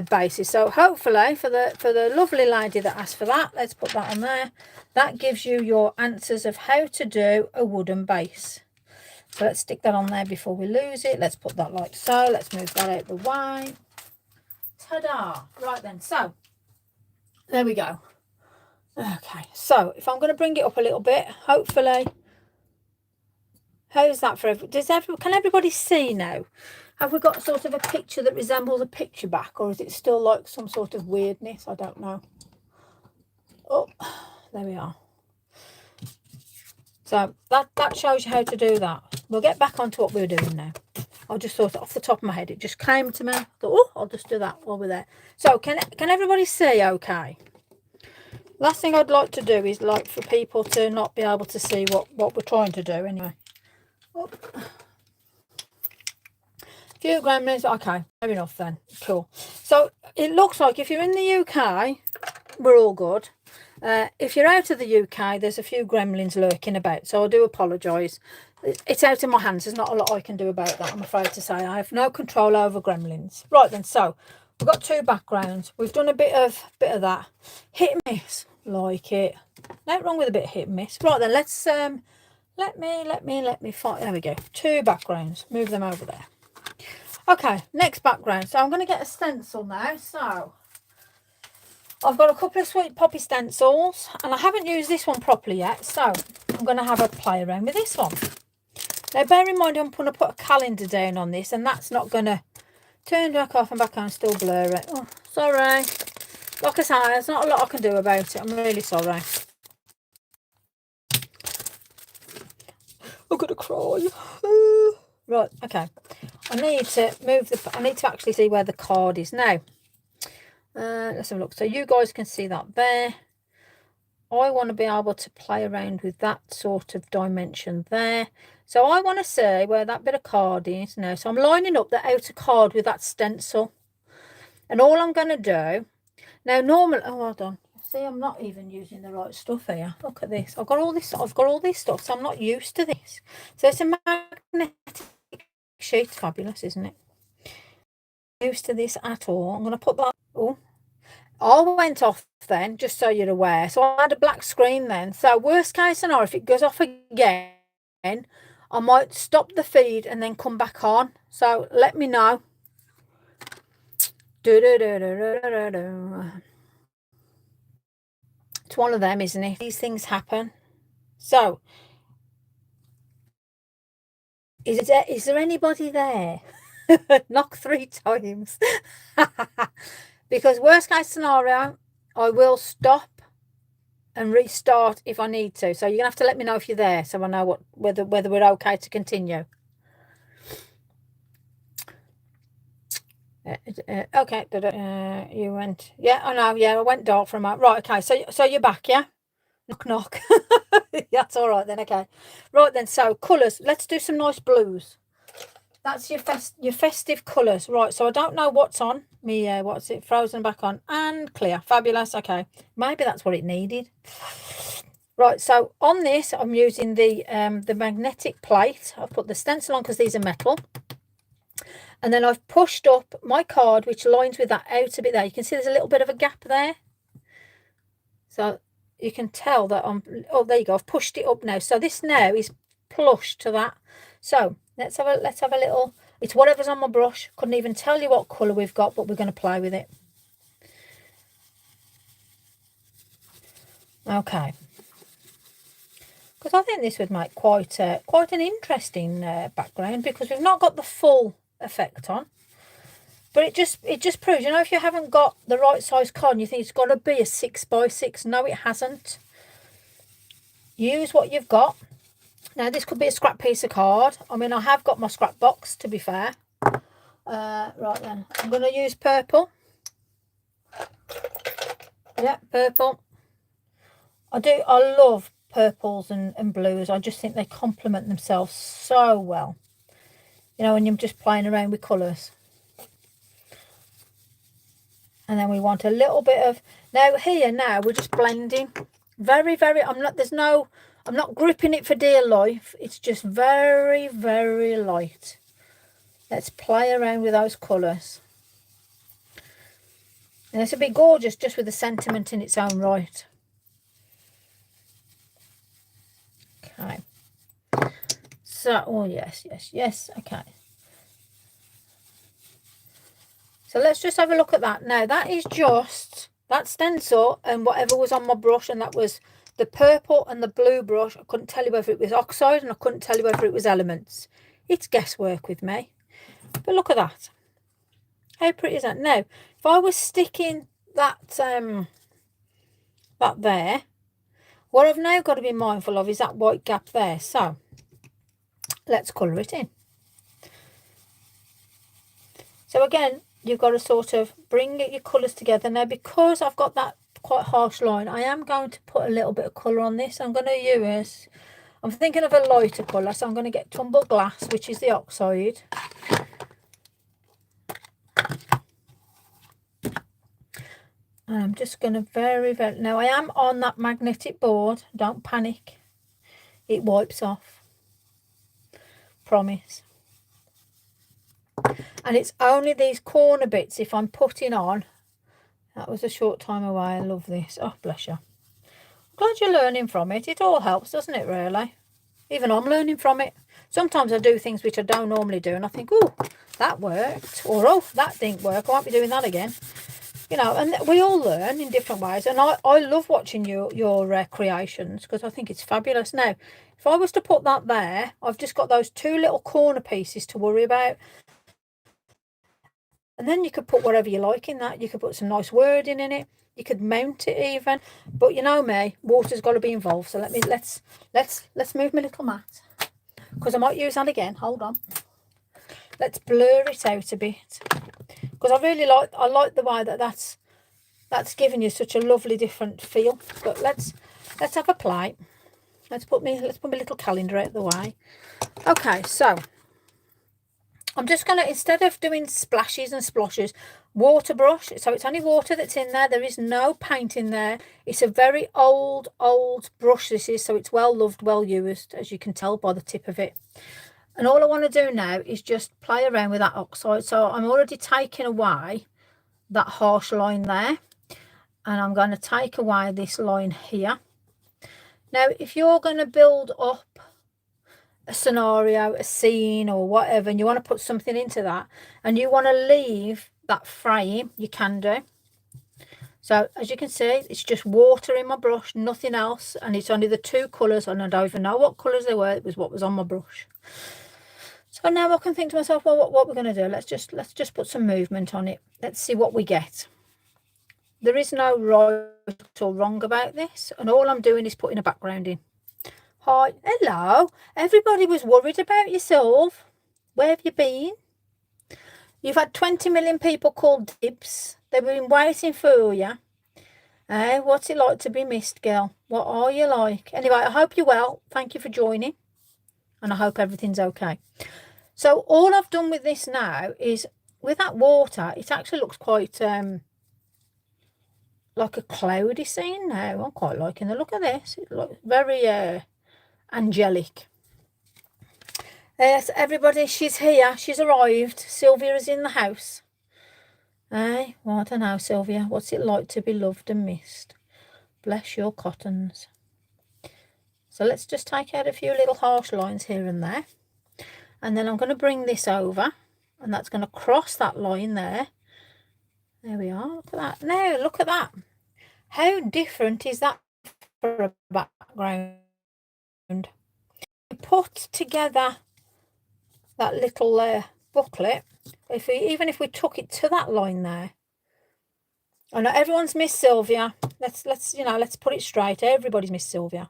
bases. So hopefully for the lovely lady that asked for that, let's put that on there. That gives you your answers of how to do a wooden base. So let's stick that on there before we lose it. Let's put that like so. Let's move that out the way. Ta-da! Right then, so there we go. Okay, so if I'm going to bring it up a little bit, hopefully. How's that for everybody? Can everybody see now? Have we got sort of a picture that resembles a picture back, or is it still like some sort of weirdness? I don't know. Oh, there we are. So that shows you how to do that. We'll get back onto what we're doing now. I just thought off the top of my head, it just came to me. I thought, oh, I'll just do that while we're there. So can everybody see okay? Last thing I'd like to do is like for people to not be able to see what we're trying to do anyway. Oh. Few gremlins, okay, fair enough then, cool. So it looks like if you're in the UK, we're all good. If you're out of the UK, there's a few gremlins lurking about, so I do apologise. It's out of my hands. There's not a lot I can do about that, I'm afraid to say. I have no control over gremlins. Right then, so we've got two backgrounds. We've done a bit of that. Hit and miss, like it. Nothing wrong with a bit of hit and miss. Right then, let's let me find. There we go. Two backgrounds. Move them over there. Okay, next background. So I'm going to get a stencil now. So I've got a couple of Sweet Poppy stencils, and I haven't used this one properly yet. So I'm going to have a play around with this one. Now, bear in mind, I'm going to put a calendar down on this, and that's not going to turn back off and back on, still blur it. Oh, sorry. Like I say, there's not a lot I can do about it. I'm really sorry. I'm gonna cry. Right, okay. I need to move the. I need to actually see where the card is now. Let's have a look. So you guys can see that there. I want to be able to play around with that sort of dimension there. So I want to see where that bit of card is now. So I'm lining up the outer card with that stencil. And all I'm going to do now, normally, oh, hold on. See, I'm not even using the right stuff here. Look at this. I've got all this stuff, so I'm not used to this. So it's a magnetic sheet. Fabulous, isn't it? Used to this at all. I'm going to put that. Oh, all went off then, just so you're aware. So I had a black screen then. So worst case scenario, if it goes off again, I might stop the feed and then come back on. So let me know. It's one of them, isn't it? These things happen. So, is there anybody there? Knock 3 times. Because worst case scenario, I will stop and restart if I need to. So you're gonna have to let me know if you're there, so I know whether we're okay to continue. Okay, you went. Yeah, I know. Yeah, I went dark for a moment. Right. Okay. So you're back. Yeah. Knock knock. That's all right then. Okay. Right then. So colours. Let's do some nice blues. That's your festive colours. Right. So I don't know what's on me. What's it? Frozen back on and clear. Fabulous. Okay. Maybe that's what it needed. Right. So on this, I'm using the magnetic plate. I've put the stencil on because these are metal. And then I've pushed up my card, which lines with that outer bit there. You can see there's a little bit of a gap there. So you can tell that oh, there you go. I've pushed it up now. So this now is plush to that. So let's have a little, it's whatever's on my brush. Couldn't even tell you what colour we've got, but we're going to play with it. Okay. Because I think this would make quite an interesting background, because we've not got the full effect on, but it just proves, you know, if you haven't got the right size card and you think it's got to be a 6x6, no it hasn't. Use what you've got. Now this could be a scrap piece of card. I mean, I have got my scrap box, to be fair. Right then, I'm going to use purple. Yeah, purple. I love purples and blues. I just think they complement themselves so well. You know, when you're just playing around with colours. And then we want a little bit of, now we're just blending. Very, very, I'm not gripping it for dear life. It's just very, very light. Let's play around with those colours. And this will be gorgeous just with the sentiment in its own right. Okay. So, oh yes, okay. So let's just have a look at that. Now that is just that stencil and whatever was on my brush, and that was the purple and the blue brush. I couldn't tell you whether it was oxide and I couldn't tell you whether it was elements. It's guesswork with me. But look at that. How pretty is that? Now, if I was sticking that there, what I've now got to be mindful of is that white gap there. So let's colour it in. So again, you've got to sort of bring your colours together. Now, because I've got that quite harsh line, I am going to put a little bit of colour on this. I'm going to use, I'm thinking of a lighter colour, so I'm going to get tumbled glass, which is the oxide. And I'm just going to very, now I am on that magnetic board. Don't panic. It wipes off. Promise. And it's only these corner bits if I'm putting on. That was a short time away. I love this. Oh, bless you. I'm glad you're learning from it. It all helps, doesn't it, really? Even I'm learning from it. Sometimes I do things which I don't normally do, and I think, oh, that worked, or oh, that didn't work, I won't be doing that again. You know, and we all learn in different ways, and I love watching your creations, because I think it's fabulous. Now, if I was to put that there, I've just got those two little corner pieces to worry about. And then you could put whatever you like in that. You could put some nice wording in it. You could mount it even. But you know me, water's got to be involved. So let's move my little mat, because I might use that again. Hold on. Let's blur it out a bit, because I like the way that's giving you such a lovely different feel. But let's have a play. Let's put my little calendar out of the way. Okay, so I'm just going to, instead of doing splashes and splashes, water brush. So it's only water that's in there. There is no paint in there. It's a very old brush this is. So it's well loved, well used, as you can tell by the tip of it. And all I want to do now is just play around with that oxide. So I'm already taking away that harsh line there. And I'm going to take away this line here. Now, if you're going to build up a scenario, a scene or whatever, and you want to put something into that, and you want to leave that frame, you can do. So as you can see, it's just water in my brush, nothing else, and it's only the two colours, and I don't even know what colours they were. It was what was on my brush. So now I can think to myself, well, what we're going to do, let's just put some movement on it. Let's see what we get. There is no right or wrong about this, and all I'm doing is putting a background in. Hi, hello. Everybody was worried about yourself. Where have you been? You've had 20 million people called dibs. They've been waiting for you. Hey, what's it like to be missed, girl? What are you like? Anyway, I hope you're well. Thank you for joining. And I hope everything's okay. So all I've done with this now is, with that water, it actually looks quite like a cloudy scene now. I'm quite liking the look of this. It looks very angelic. Yes, everybody, she's here. She's arrived. Sylvia is in the house. Hey, well, I don't know, Sylvia. What's it like to be loved and missed? Bless your cottons. So let's just take out a few little harsh lines here and there. And then I'm going to bring this over. And that's going to cross that line there. There we are. Look at that. Now, look at that. How different is that for a background? Put together that little booklet. Even if we took it to that line there. I know everyone's missed Sylvia. Let's put it straight. Everybody's missed Sylvia.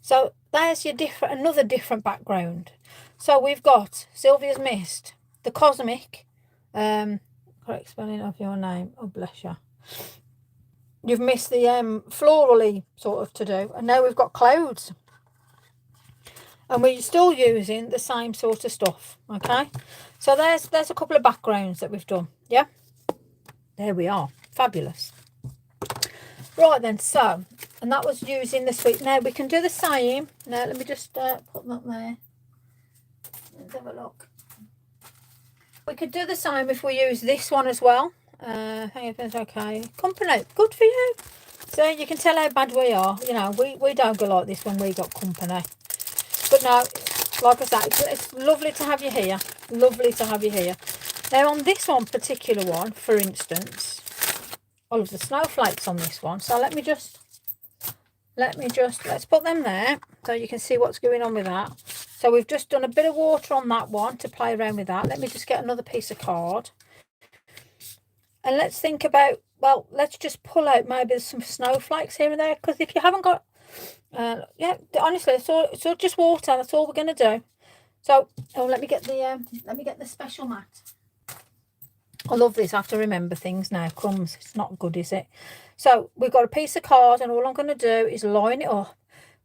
So there's your another different background. So we've got Sylvia's missed the cosmic, correct spelling of your name. Oh, bless you. You've missed the florally sort of to do, and now we've got clouds. And we're still using the same sort of stuff, okay? So there's a couple of backgrounds that we've done, yeah? There we are. Fabulous. Right then, so, and that was using the sweet. Now we can do the same. Now let me just put that there. Let's have a look. We could do the same if we use this one as well. Hang on, it's okay. Company, good for you. So you can tell how bad we are. You know, we don't go like this when we got company. But no, like I said, it's lovely to have you here. Lovely to have you here. Now on this one particular one, for instance, all of the snowflakes on this one. So let's put them there so you can see what's going on with that. So we've just done a bit of water on that one to play around with that. Let me just get another piece of card. And let's think about, well, let's just pull out maybe some snowflakes here and there. Because if you haven't got, yeah, honestly, it's all just water. That's all we're going to do. So, let me get the special mat. I love this. I have to remember things now. Crumbs. It's not good, is it? So we've got a piece of card, and all I'm going to do is line it up.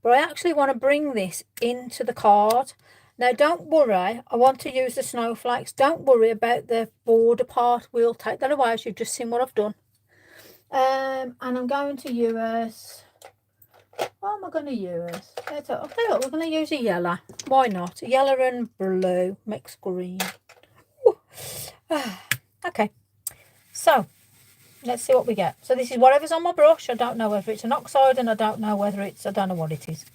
But I actually want to bring this into the card. Now, don't worry. I want to use the snowflakes. Don't worry about the border part. We'll take that away, as you've just seen what I've done. And I'm going to use... What am I going to use? I'll tell you what, we're going to use a yellow. Why not? Yellow and blue mixed green. Okay, so let's see what we get. So this is whatever's on my brush. I don't know whether it's an oxide, and I don't know whether it's, I don't know what it is.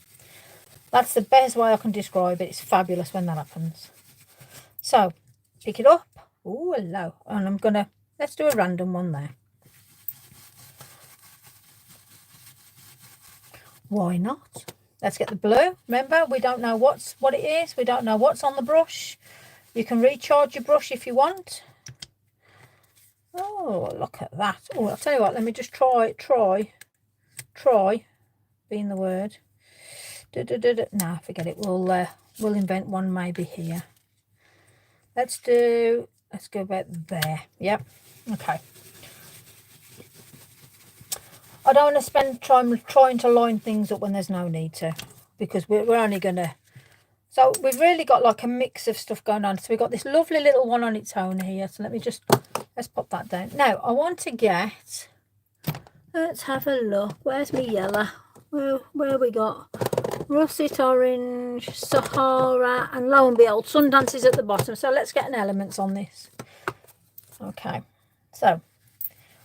That's the best way I can describe it. It's fabulous when that happens. So, pick it up. Oh, hello. And I'm going to, let's do a random one there. Why not? Let's get the blue. Remember, we don't know what it is. We don't know what's on the brush. You can recharge your brush if you want. Oh, look at that. Oh, I'll tell you what, let me just try being the word. No, forget it. We'll invent one maybe here. Let's go about there. Yep. Okay. I don't want to spend time trying to line things up when there's no need to, because we're only going to... So we've really got like a mix of stuff going on. So we've got this lovely little one on its own here. So let's pop that down. Now, I want to get... Let's have a look. Where's my yellow? Where we got? Russet orange, Sahara, and lo and behold, Sundance is at the bottom. So let's get an elements on this. Okay. So...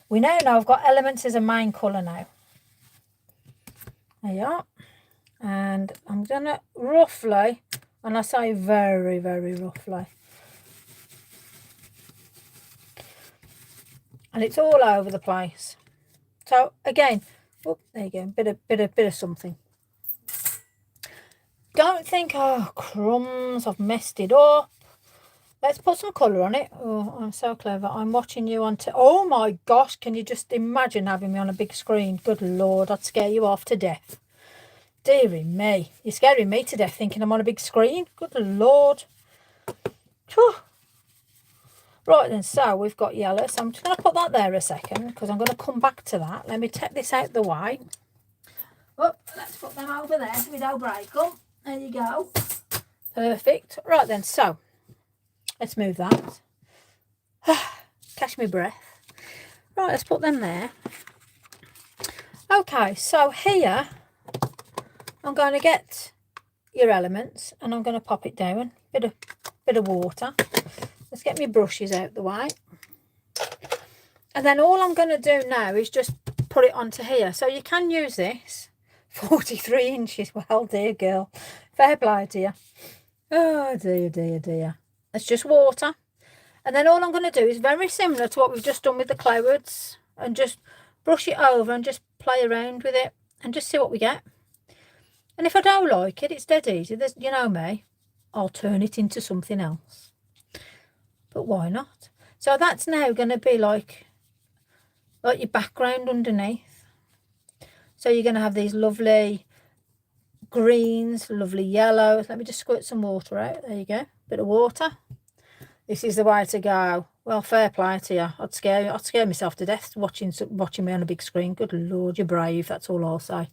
we now know I've got elements as a main colour now. There you are. And I'm going to roughly, and I say very, very roughly. And it's all over the place. So again, oh, there you go, bit of something. Don't think, oh crumbs, I've messed it up. Let's put some colour on it. Oh, I'm so clever. I'm watching you on... oh, my gosh. Can you just imagine having me on a big screen? Good Lord, I'd scare you off to death. Dearie me. You're scaring me to death thinking I'm on a big screen. Good Lord. Whew. Right then, so we've got yellow. So I'm just going to put that there a second because I'm going to come back to that. Let me take this out the way. Oh, let's put them over there so we don't break them. There you go. Perfect. Right then, so... let's move that. Catch my breath. Right, let's put them there. Okay, so here I'm going to get your elements and I'm going to pop it down. Bit of water. Let's get my brushes out the way. And then all I'm going to do now is just put it onto here. So you can use this. 43 inches. Well, dear girl. Fair play to you. Oh, dear, dear, dear. It's just water. And then all I'm going to do is very similar to what we've just done with the clouds. And just brush it over and just play around with it. And just see what we get. And if I don't like it, it's dead easy. You know me. I'll turn it into something else. But why not? So that's now going to be like your background underneath. So you're going to have these lovely greens, lovely yellows. Let me just squirt some water out. There you go. Bit of water. This is the way to go. Well, fair play to you. I'd scare myself to death watching me on a big screen. Good Lord, you're brave. That's all I'll say.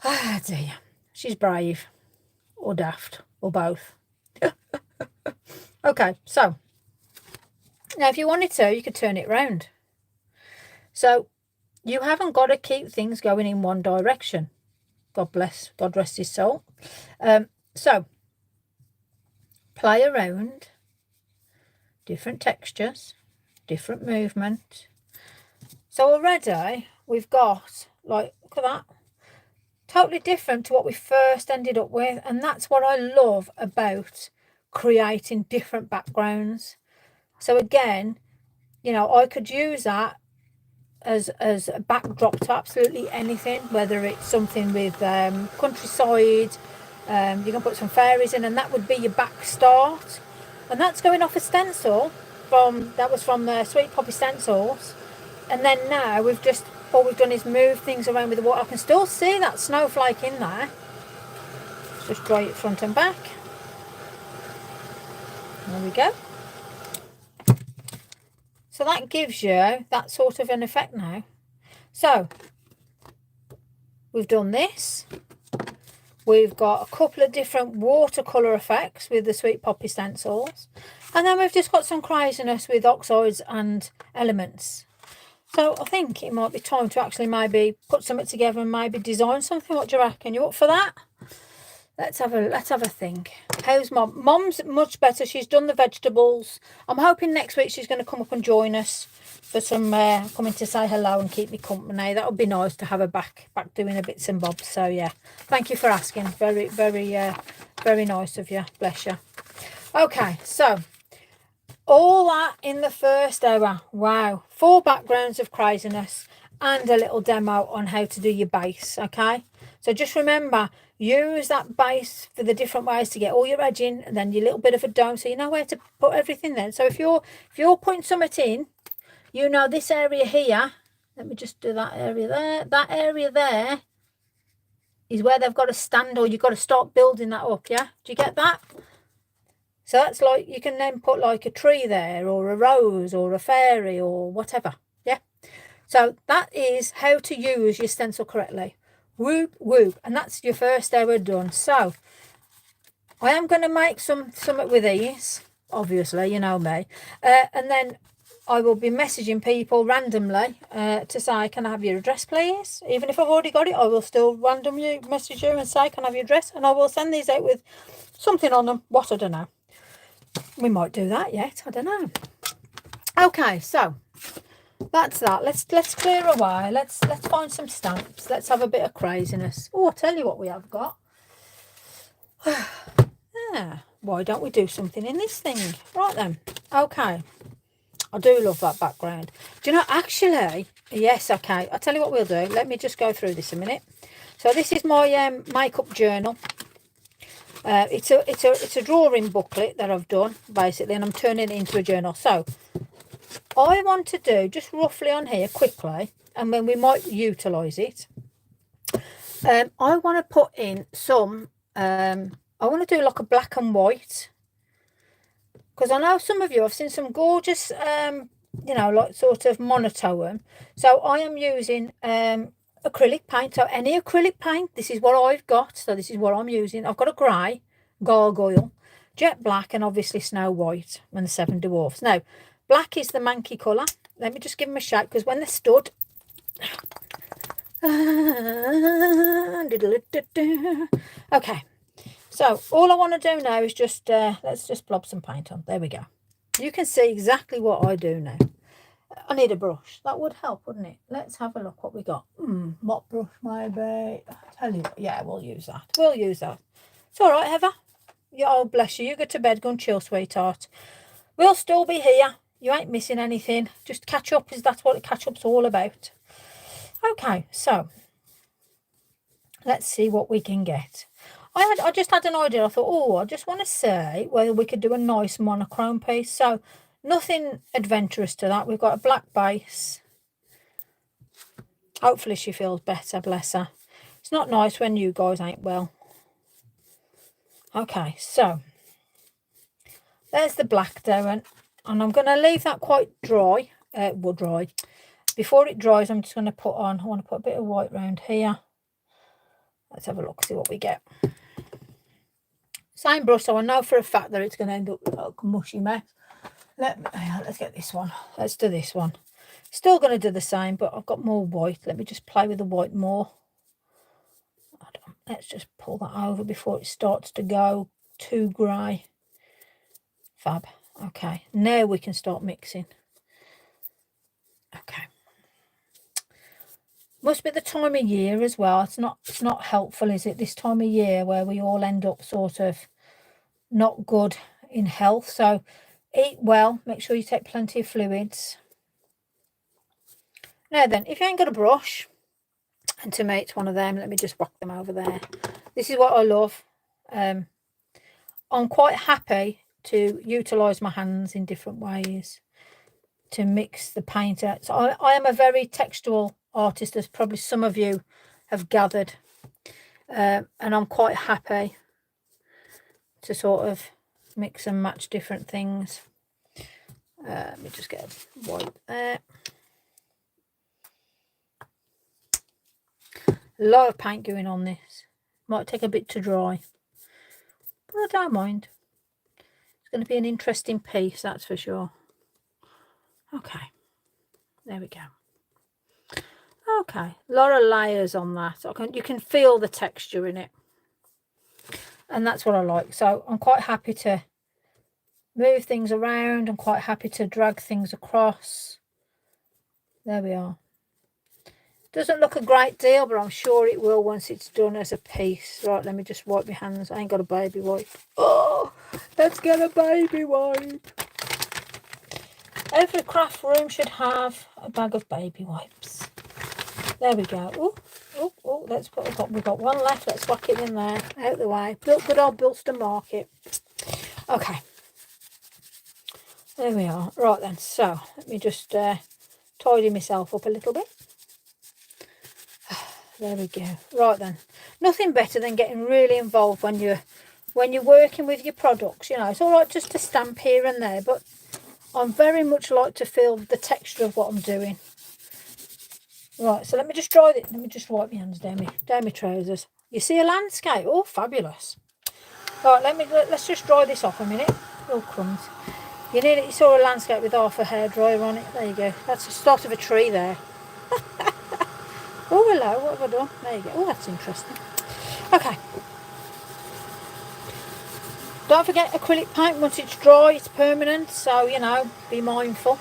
Ah, dear. She's brave. Or daft. Or both. Okay, so. Now, if you wanted to, you could turn it round. So, you haven't got to keep things going in one direction. God bless. God rest his soul. So, play around. Different textures. Different movement. So, already, we've got, like, look at that. Totally different to what we first ended up with. And that's what I love about creating different backgrounds. So, again, you know, I could use that as a backdrop to absolutely anything, whether it's something with countryside, you can put some fairies in and that would be your back start. And that's going off a stencil that was from the Sweet Poppy stencils. And then now all we've done is move things around with the water. I can still see that snowflake in there. Let's just dry it front and back. There we go. So that gives you that sort of an effect now. So, we've done this. We've got a couple of different watercolour effects with the Sweet Poppy stencils. And then we've just got some craziness with oxides and elements. So, I think it might be time to actually maybe put something together and maybe design something. What do you reckon? You up for that? let's have a think. How's Mom? Mom's much better. She's done the vegetables. I'm hoping next week she's going to come up and join us for some coming to say hello and keep me company. That would be nice to have her back doing a bits and bobs. So yeah, thank you for asking. Very very nice of you. Bless you. Okay, so all that in the first hour. Wow, 4 backgrounds of craziness and a little demo on how to do your base. Okay, so just remember, use that base for the different ways to get all your edging and then your little bit of a dome, so you know where to put everything then. So if you're putting something in, you know this area here, let me just do that area there, that area there is where they've got to stand, or you've got to start building that up. Yeah, do you get that? So that's like, you can then put like a tree there, or a rose, or a fairy, or whatever. Yeah, so that is how to use your stencil correctly. Whoop whoop. And that's your first hour done. So I am going to make something with these, obviously, you know me, and then I will be messaging people randomly to say, can I have your address please? Even if I've already got it, I will still randomly message you and say, can I have your address? And I will send these out with something on them. What, I don't know. We might do that yet, I don't know. Okay, so that's that. Let's clear away. Let's find some stamps. Let's have a bit of craziness. Oh, I'll tell you what we have got. Yeah, why don't we do something in this thing? Right then. Okay. I do love that background. Do you know, actually, yes, okay. I'll tell you what we'll do. Let me just go through this a minute. So this is my makeup journal. It's a drawing booklet that I've done, basically, and I'm turning it into a journal. So I want to do just roughly on here quickly, and then we might utilise it. I want to put in some, I want to do like a black and white, because I know some of you, I've seen some gorgeous, you know, like sort of monotone. So I am using acrylic paint. So any acrylic paint, this is what I've got. So this is what I'm using. I've got a grey, gargoyle, jet black, and obviously Snow White and the 7 Dwarfs. Now, black is the manky colour. Let me just give them a shake, because when they're stood... Okay, so all I want to do now is just, let's just blob some paint on. There we go. You can see exactly what I do now. I need a brush. That would help, wouldn't it? Let's have a look what we got. Mop brush, maybe. Tell you what, yeah, we'll use that. We'll use that. It's all right, Heather. Yeah, oh, bless you. You go to bed, go and chill, sweetheart. We'll still be here. You ain't missing anything. Just catch up, is that's what catch up's all about. Okay, so let's see what we can get. I just had an idea. I thought, oh, I just want to say whether we could do a nice monochrome piece. So nothing adventurous to that. We've got a black base. Hopefully she feels better, bless her. It's not nice when you guys ain't well. Okay, so there's the black down, and I'm going to leave that quite dry. Well, dry. Before it dries, I'm just going to put on, I want to put a bit of white round here. Let's have a look, see what we get. Same brush, so I know for a fact that it's going to end up like a mushy mess. Let's get this one. Let's do this one. Still going to do the same, but I've got more white. Let me just play with the white more. Let's just pull that over before it starts to go too grey. Fab. Okay, now we can start mixing. Okay. Must be the time of year as well. It's not helpful, is it, this time of year where we all end up sort of not good in health. So eat well, make sure you take plenty of fluids. Now then, if you ain't got a brush, and to me it's one of them, let me just whack them over there. This is what I love. I'm quite happy to utilise my hands in different ways to mix the paint out. So I am a very textual artist, as probably some of you have gathered, and I'm quite happy to sort of mix and match different things. Let me just get a white there. A lot of paint going on this. Might take a bit to dry, but I don't mind. It's going to be an interesting piece, that's for sure. Okay, there we go. Okay, a lot of layers on that. You can feel the texture in it. And that's what I like. So I'm quite happy to move things around. I'm quite happy to drag things across. There we are. Doesn't look a great deal, but I'm sure it will once it's done as a piece. Right, let me just wipe my hands. I ain't got a baby wipe. Oh, let's get a baby wipe. Every craft room should have a bag of baby wipes. There we go. Oh, let's put, we've got one left. Let's whack it in there, out the way. Good old Bilston Market. Okay. There we are. Right then, so let me just tidy myself up a little bit. There we go. Right then, nothing better than getting really involved when you're working with your products. You know, it's all right just to stamp here and there, but I'm very much like to feel the texture of what I'm doing. Right, so let me just dry it. Let me just wipe my hands down my trousers. You see a landscape? Oh, fabulous. Right, let's just dry this off a minute. Oh, crumbs. You saw a landscape with half a hairdryer on it. There you go. That's the start of a tree there. Oh, hello. What have I done? There you go. Oh, that's interesting. Okay. Don't forget acrylic paint. Once it's dry, it's permanent. So, you know, be mindful.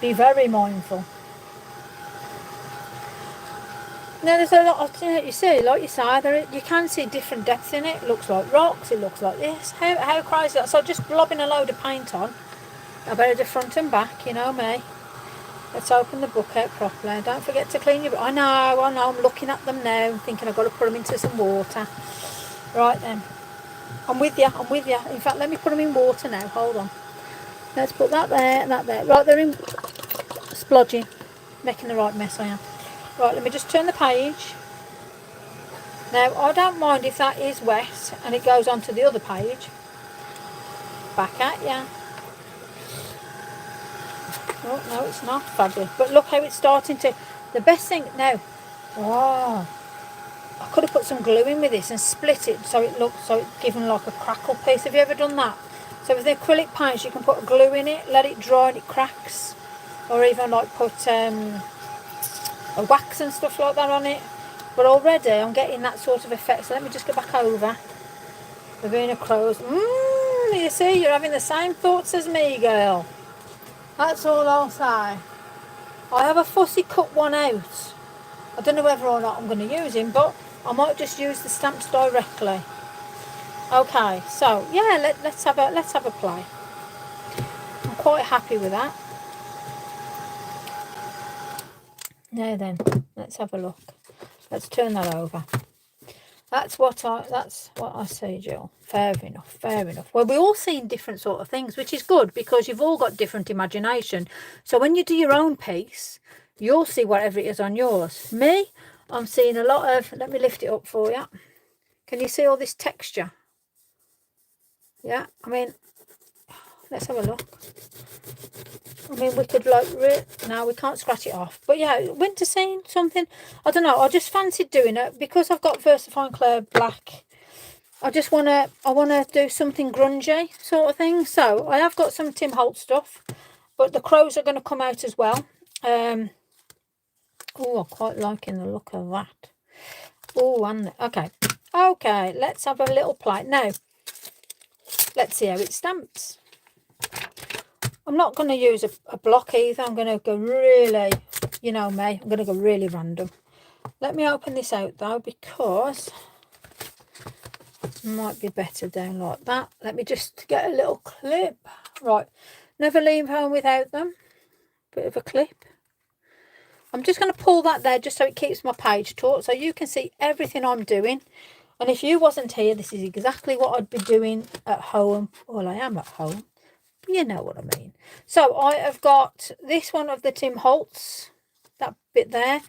Be very mindful. Now, there's a lot of, you see, like you say, you can see different depths in it. It looks like rocks. It looks like this. How crazy is that? So just blobbing a load of paint on. I better do front and back, you know me. Let's open the book out properly. Don't forget to clean your book. I know, I'm looking at them now, thinking I've got to put them into some water. Right then. I'm with you. In fact, let me put them in water now. Hold on. Let's put that there and that there. Right, they're in splodging. Making the right mess I am. Right, let me just turn the page. Now, I don't mind if that is wet and it goes on to the other page. Back at ya. Oh, no, it's not. Fabulous. But look how it's starting to... The best thing... Now... Oh... I could have put some glue in with this and split it so it's given like a crackle piece. Have you ever done that? So with the acrylic paints, you can put a glue in it, let it dry and it cracks. Or even like put a wax and stuff like that on it. But already I'm getting that sort of effect. So let me just go back over the Vena Crows. You see, you're having the same thoughts as me, girl. That's all I'll say. I have a fussy cut one out. I don't know whether or not I'm going to use him, but I might just use the stamps directly. Okay, so yeah, let's have a play. I'm quite happy with that. Now then, let's have a look. Let's turn that over. That's what I see, Jill. Fair enough. Well, we're all seeing different sort of things, which is good because you've all got different imagination. So when you do your own piece, you'll see whatever it is on yours. Me, I'm seeing a lot of... Let me lift it up for you. Can you see all this texture? Yeah, I mean, let's have a look. I mean, we could like... No, we can't scratch it off. But yeah, winter scene, something. I don't know. I just fancied doing it because I've got VersaFine Clair Black. I want to do something grungy sort of thing. So I have got some Tim Holtz stuff, but the crows are going to come out as well. Oh, I'm quite liking the look of that. Oh, and okay, let's have a little play now. Let's see how it stamps. I'm not going to use a block either. I'm going to go really, you know me, I'm going to go really random. Let me open this out though, because it might be better down like that. Let me just get a little clip. Right, never leave home without them. Bit of a clip. I'm just going to pull that there just so it keeps my page taut, so you can see everything I'm doing. And if you wasn't here, this is exactly what I'd be doing at home. Well, I am at home. You know what I mean. So I have got this one of the Tim Holtz, that bit there.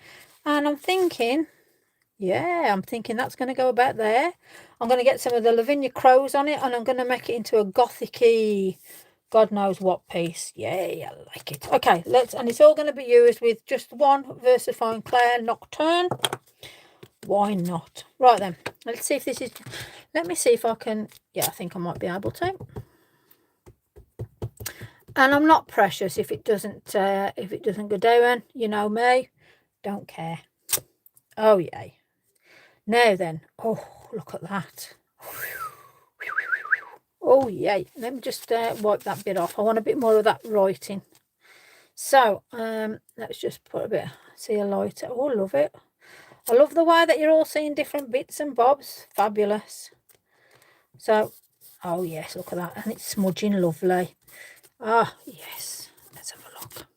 And I'm thinking, yeah, that's going to go about there. I'm going to get some of the Lavinia Crows on it, and I'm going to make it into a gothic-y, God knows what piece. Yeah, I like it. Okay, and it's all going to be used with just one VersaFine Clair Nocturne. Why not? Right then, let's see if this is... Let me see if I can... Yeah, I think I might be able to. And I'm not precious if it doesn't go down. You know me, don't care. Oh yay. Now then, oh, look at that. Oh, yay. Let me just wipe that bit off. I want a bit more of that writing. So, let's just put a bit, see a lighter. Oh, I love it. I love the way that you're all seeing different bits and bobs. Fabulous. So, oh, yes, look at that. And it's smudging lovely. Ah, yes. Let's have a look.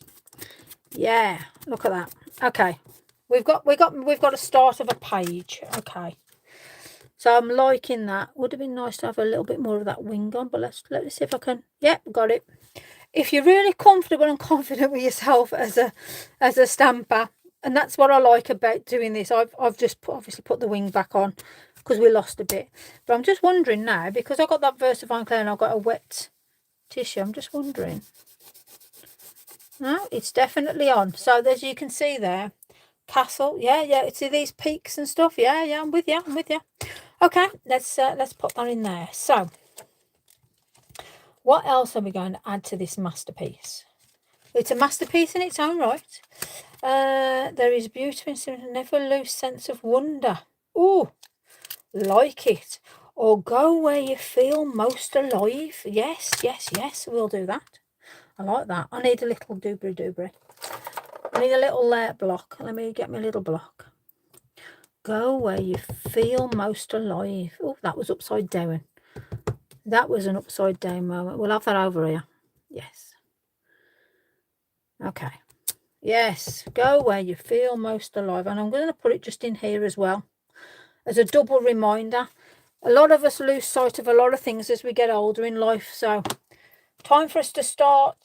Yeah, look at that. Okay. We've got a start of a page. Okay. So I'm liking that. Would have been nice to have a little bit more of that wing on, but let's see if I can. Yep, got it. If you're really comfortable and confident with yourself as a stamper, and that's what I like about doing this. I've just obviously put the wing back on because we lost a bit. But I'm just wondering now, because I've got that VersaFine clay and I've got a wet tissue, I'm just wondering. No, it's definitely on. So as you can see there, castle, yeah, see these peaks and stuff. Yeah, I'm with you. Okay, let's put that in there. So what else are we going to add to this masterpiece? It's a masterpiece in its own right. There is beauty and never lose sense of wonder. Ooh, like it. Or go where you feel most alive. Yes, we'll do that. I like that. I need a little doobry. I need a little block. Let me get my little block. Go where you feel most alive. Oh, that was upside down. That was an upside down moment. We'll have that over here. Yes. Okay. Yes. Go where you feel most alive. And I'm going to put it just in here as well, as a double reminder. A lot of us lose sight of a lot of things as we get older in life. So time for us to start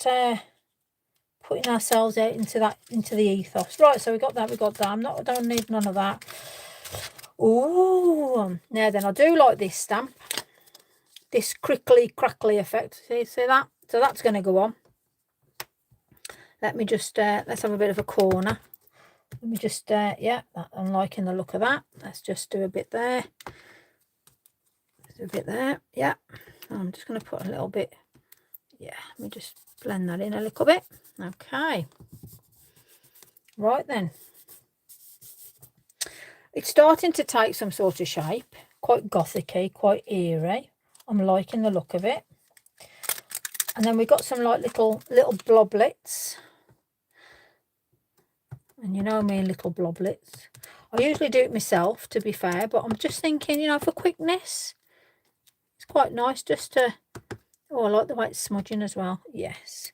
putting ourselves out into the ethos. Right, so we got that. I don't need none of that. Ooh, now then, I do like this stamp. This crickly, crackly effect. See that? So that's going to go on. Let me just, let's have a bit of a corner. Let me just, yeah, I'm liking the look of that. Let's just do a bit there. Do a bit there. Yeah. I'm just going to put a little bit. Yeah, let me just blend that in a little bit. Okay. Right then. It's starting to take some sort of shape. Quite gothic-y, quite eerie. I'm liking the look of it. And then we've got some like little bloblets. And you know me, little bloblets. I usually do it myself, to be fair, but I'm just thinking, you know, for quickness, it's quite nice just to... Oh, I like the way it's smudging as well. Yes.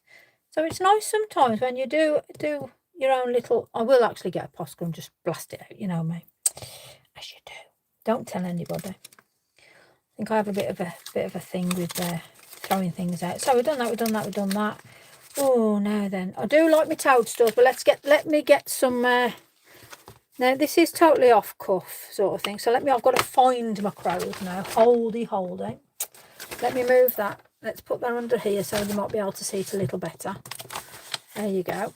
So it's nice sometimes when you do your own little... I will actually get a Posca and just blast it out, you know me. As you do. Don't tell anybody. I think I have a bit of a thing with throwing things out. So we've done that. Oh, now then. I do like my toadstools, but let me get some... now, this is totally off cuff sort of thing. So I've got to find my crows now. Holdy. Let me move that. Let's put that under here so they might be able to see it a little better. There you go.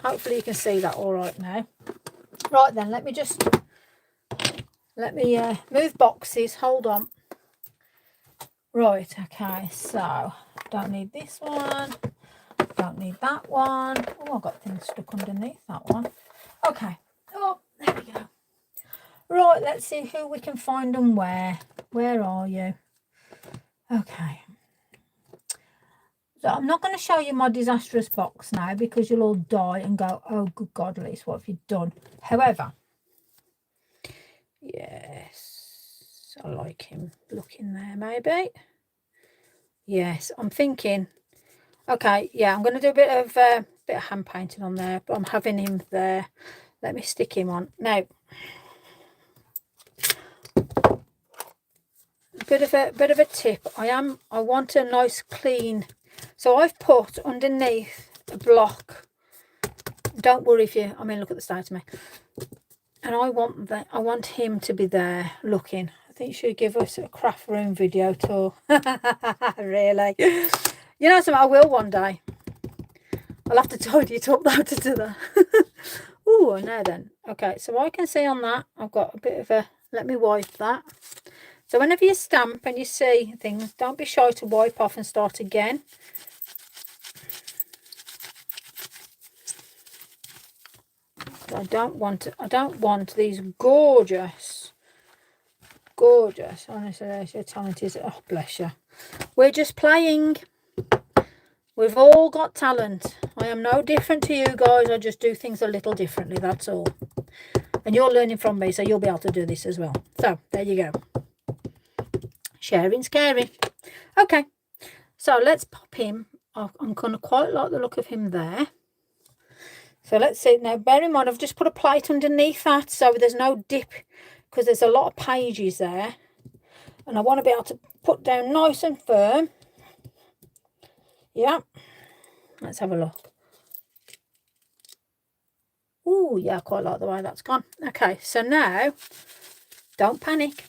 Hopefully you can see that all right now. Right then, let me move boxes. Hold on. Right, okay, so don't need this one. Don't need that one. Oh, I've got things stuck underneath that one. Okay. Oh, there we go. Right, let's see who we can find and where. Where are you? Okay. So I'm not going to show you my disastrous box now because you'll all die and go, oh, good God, Lise, what have you done? However, yes, I like him looking there, maybe. Yes, I'm thinking, okay, yeah, I'm going to do a bit of hand painting on there, but I'm having him there. Let me stick him on. Now, bit of a tip. I want a nice clean. So I've put underneath a block. Don't worry if you, I mean, look at the side of me. And I want him to be there looking. I think you should give us a craft room video tour. Really. You know something, I will one day. I'll have to tidy it up though to do that. Oh, now then. Okay, so I can see on that, I've got a bit of a, let me wipe that. So whenever you stamp and you see things, don't be shy to wipe off and start again. I don't want these gorgeous gorgeous. Honestly, your talent is, oh, bless you. We're just playing. We've all got talent. I am no different to you guys. I just do things a little differently, that's all. And you're learning from me, so you'll be able to do this as well. So, there you go. Sharing's caring. Okay, so let's pop him. I'm going to quite like the look of him there. So let's see. Now, bear in mind, I've just put a plate underneath that, so there's no dip, because there's a lot of pages there. And I want to be able to put down nice and firm. Yeah. Let's have a look. Oh, yeah, I quite like the way that's gone. Okay, so now, don't panic.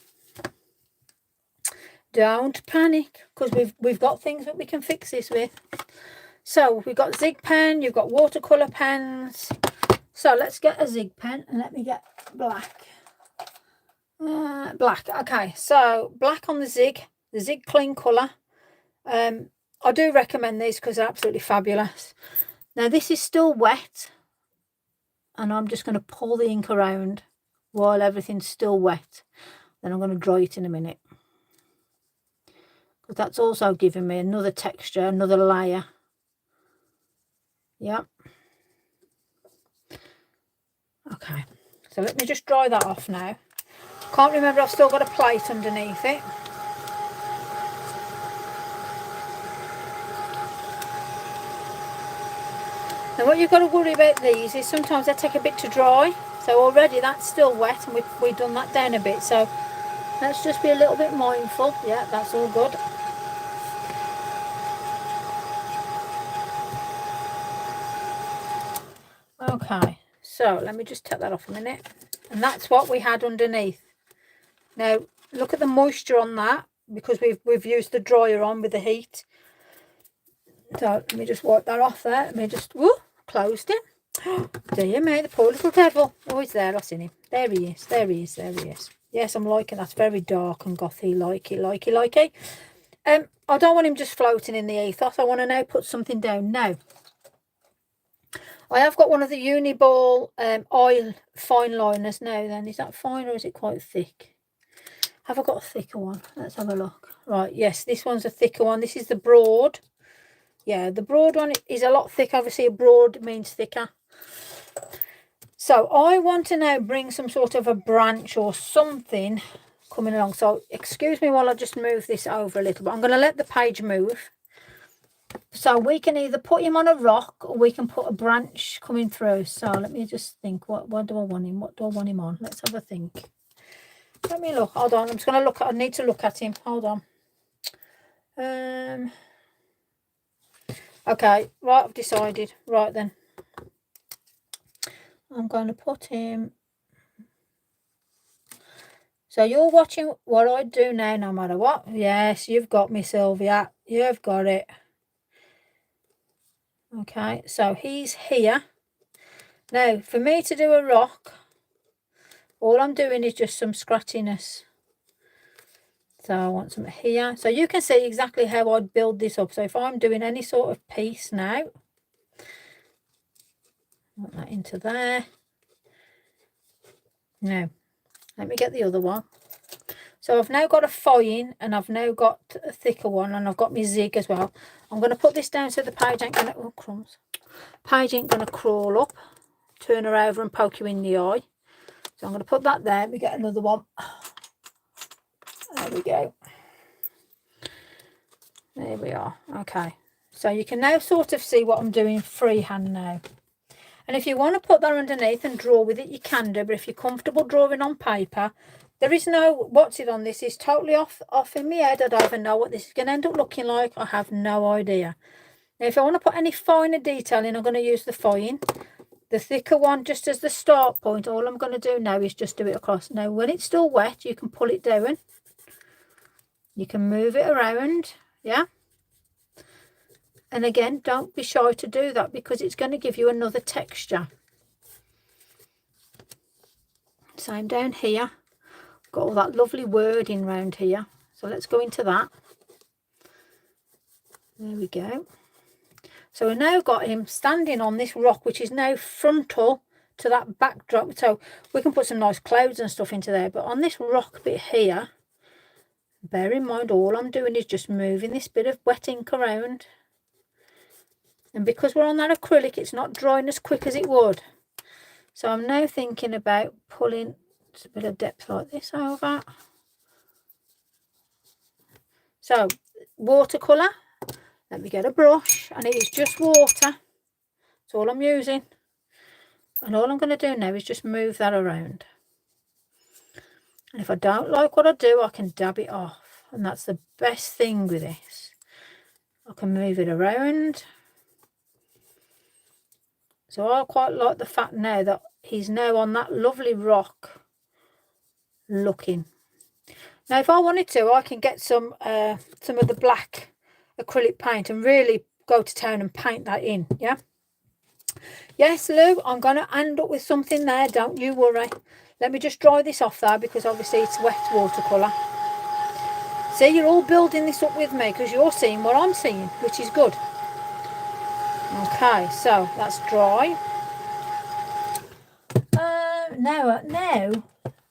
Don't panic, because we've got things that we can fix this with. So we've got Zig pen, you've got watercolour pens. So let's get a Zig pen and let me get black. Black, okay, so black on the Zig Clean Colour. I do recommend these because they're absolutely fabulous. Now this is still wet, and I'm just going to pour the ink around while everything's still wet. Then I'm going to dry it in a minute, because that's also giving me another texture, another layer. Yep. Okay, so let me just dry that off now. Can't remember, I've still got a plate underneath it. Now what you've got to worry about these is sometimes they take a bit to dry. So already that's still wet, and we've done that down a bit. So let's just be a little bit mindful. Yeah, that's all good. Okay, so let me just take that off a minute. And that's what we had underneath. Now look at the moisture on that, because we've used the dryer on with the heat. So let me just wipe that off there. Let me just, whoo, closed it. Dear me, the poor little devil. Oh, he's there, I've seen him. There he is, there he is, there he is. Yes, I'm liking that. Very dark and gothy, likey. I don't want him just floating in the ethos. I want to now put something down. Now, I have got one of the Uniball oil fine liners now then. Is that fine or is it quite thick? Have I got a thicker one? Let's have a look. Right, yes, this one's a thicker one. This is the broad. Yeah, the broad one is a lot thicker. Obviously, a broad means thicker. So I want to now bring some sort of a branch or something coming along. So excuse me while I just move this over a little bit. I'm going to let the page move. So we can either put him on a rock, or we can put a branch coming through. So let me just think. What do I want him? What do I want him on? Let's have a think. Let me look. Hold on. I'm just going to look. I need to look at him. Hold on. Okay. Right. I've decided. Right then. I'm going to put him. So you're watching what I do now, no matter what. Yes, you've got me, Sylvia. You've got it. Okay, so he's here. Now, for me to do a rock, all I'm doing is just some scratchiness. So I want some here. So you can see exactly how I'd build this up. So if I'm doing any sort of piece now, put that into there. Now, let me get the other one. So I've now got a fine, and I've now got a thicker one, and I've got my zig as well. I'm going to put this down so the page ain't going to, oh crumbs, page ain't going to crawl up, turn her over and poke you in the eye. So I'm going to put that there. We get another one. There we go. There we are. Okay. So you can now sort of see what I'm doing freehand now. And if you want to put that underneath and draw with it, you can do. But if you're comfortable drawing on paper, there is no, what's it on this is totally off in my head. I don't even know what this is going to end up looking like. I have no idea. Now, if I want to put any finer detail in, I'm going to use the fine. The thicker one, just as the start point, all I'm going to do now is just do it across. Now, when it's still wet, you can pull it down. You can move it around, yeah? And again, don't be shy to do that, because it's going to give you another texture. Same down here. Got all that lovely wording round here. So let's go into that. There we go. So we've now got him standing on this rock, which is now frontal to that backdrop. So we can put some nice clouds and stuff into there. But on this rock bit here, bear in mind, all I'm doing is just moving this bit of wet ink around. And because we're on that acrylic, it's not drying as quick as it would. So I'm now thinking about pulling just a bit of depth like this over. So, watercolour. Let me get a brush, and it is just water. That's all I'm using. And all I'm going to do now is just move that around. And if I don't like what I do, I can dab it off. And that's the best thing with this. I can move it around. So I quite like the fact now that he's now on that lovely rock looking. Now if I wanted to, I can get some of the black acrylic paint and really go to town and paint that in. Yeah. Yes, Lou, I'm going to end up with something there. Don't you worry. Let me just dry this off there because obviously it's wet watercolour. See, you're all building this up with me because you're seeing what I'm seeing, which is good. Okay, so that's dry.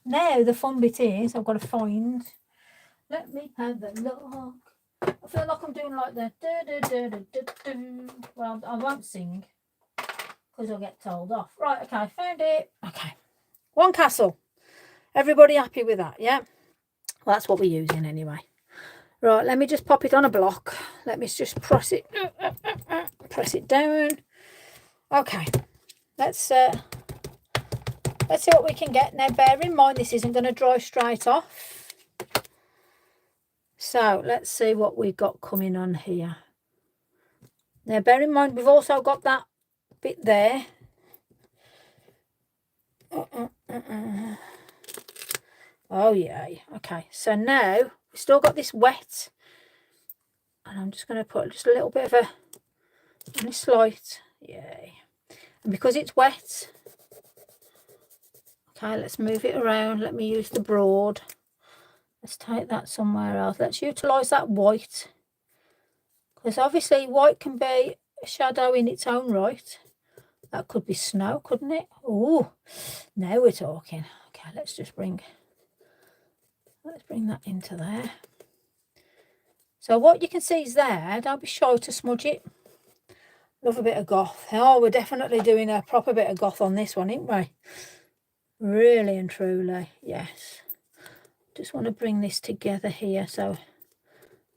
Now the fun bit is I've got to find. Let me have a look. I feel like I'm doing like the do. Well, I won't sing because I'll get told off. Right, okay, found it. Okay, one castle. Everybody happy with that? Yeah. Well, that's what we're using anyway. Right, let me just pop it on a block. Let me just press it down. Okay, let's see what we can get. Now, bear in mind, this isn't going to dry straight off. So, let's see what we've got coming on here. Now, bear in mind, we've also got that bit there. Oh, yeah. Okay, so now we've still got this wet. And I'm just going to put just a little bit of a, only slight. Yay. And because it's wet, okay, let's move it around. Let me use the broad. Let's take that somewhere else. Let's utilise that white. Because obviously white can be a shadow in its own right. That could be snow, couldn't it? Oh, now we're talking. Okay, let's bring that into there. So what you can see is there. Don't be shy to smudge it. Love a bit of goth. Oh, we're definitely doing a proper bit of goth on this one, ain't we? Really and truly, yes. Just want to bring this together here. So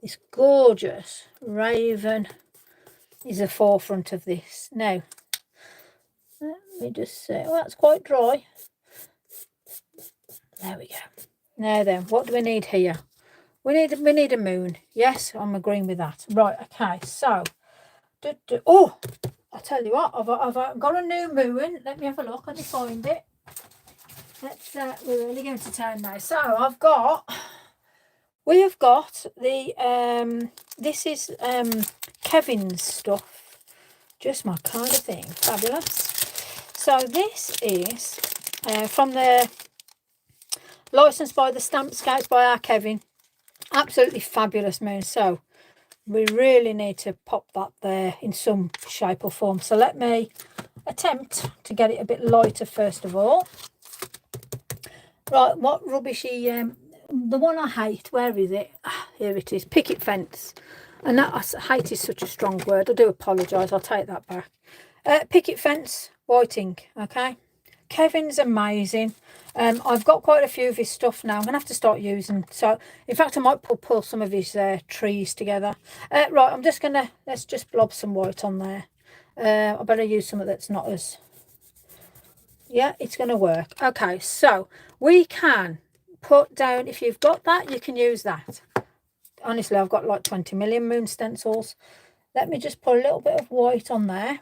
this gorgeous raven is the forefront of this. Now, let me just say, oh, that's quite dry. There we go. Now then, what do we need here? We need a moon. Yes, I'm agreeing with that. Right, okay, so oh, I'll tell you what, I've got a new moon. Let me have a look. Let me find it. We're really going to town now. So we have got the this is Kevin's stuff. Just my kind of thing. Fabulous. So this is from the licensed by the Stamp Scouts by our Kevin. Absolutely fabulous moon. So we really need to pop that there in some shape or form. So let me attempt to get it a bit lighter first of all. Right, what rubbishy, the one I hate, where is it? Here it is, picket fence. And that, hate is such a strong word. I do apologise, I'll take that back. Picket fence, white ink, okay? Kevin's amazing. I've got quite a few of his stuff now. I'm going to have to start using. So, in fact, I might pull some of his trees together. Right, I'm just going to, let's just blob some white on there. I better use something that's not as, yeah, it's going to work. Okay, so we can put down, if you've got that, you can use that. Honestly, I've got like 20 million moon stencils. Let me just put a little bit of white on there.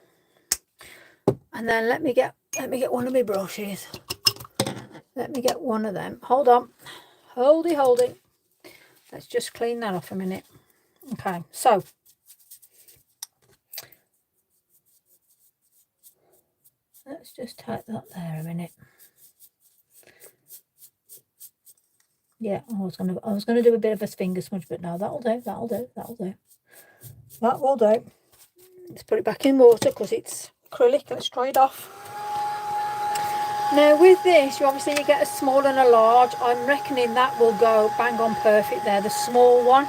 And then let me get one of my brushes. Let me get one of them. Hold on. Hold it. Let's just clean that off a minute. Okay, so let's just take that there a minute. Yeah, I was gonna do a bit of a finger smudge, but no, that'll do. That will do. Let's put it back in water because it's acrylic. Let's dry it off. Now with this, you get a small and a large. I'm reckoning that will go bang on perfect there, the small one.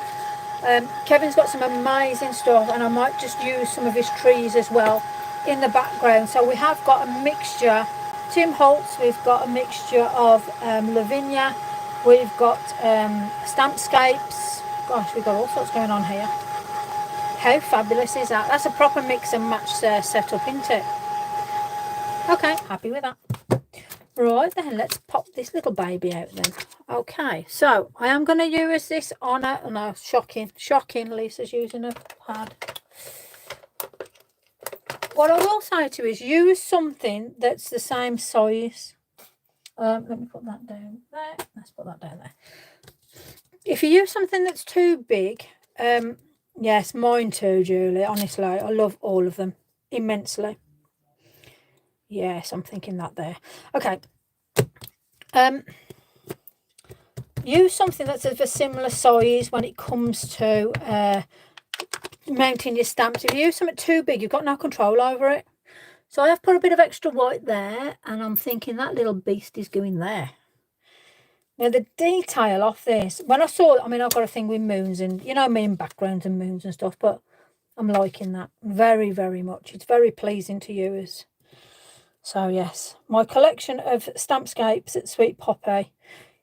Kevin's got some amazing stuff, and I might just use some of his trees as well in the background. So we have got a mixture. Tim Holtz, we've got a mixture of Lavinia, we've got Stampscapes. Gosh, we've got all sorts going on here. How fabulous is that? That's a proper mix and match setup, isn't it? Okay, happy with that. Right then, let's pop this little baby out then. Okay, so I am going to use this on a, oh no, shocking, Lisa's using a pad. What I will say to you is use something that's the same size. Let me put that down there. Let's put that down there. If you use something that's too big, yes, mine too, Julie, honestly, I love all of them immensely. Yes, I'm thinking that there. Okay. Use something that's of a similar size when it comes to mounting your stamps. If you use something too big, you've got no control over it. So I have put a bit of extra white there, and I'm thinking that little beast is going there. Now the detail off this, when I saw it, I mean, I've got a thing with moons and, you know me, in backgrounds and moons and stuff, but I'm liking that very, very much. It's very pleasing to use. So yes, my collection of Stampscapes at Sweet Poppy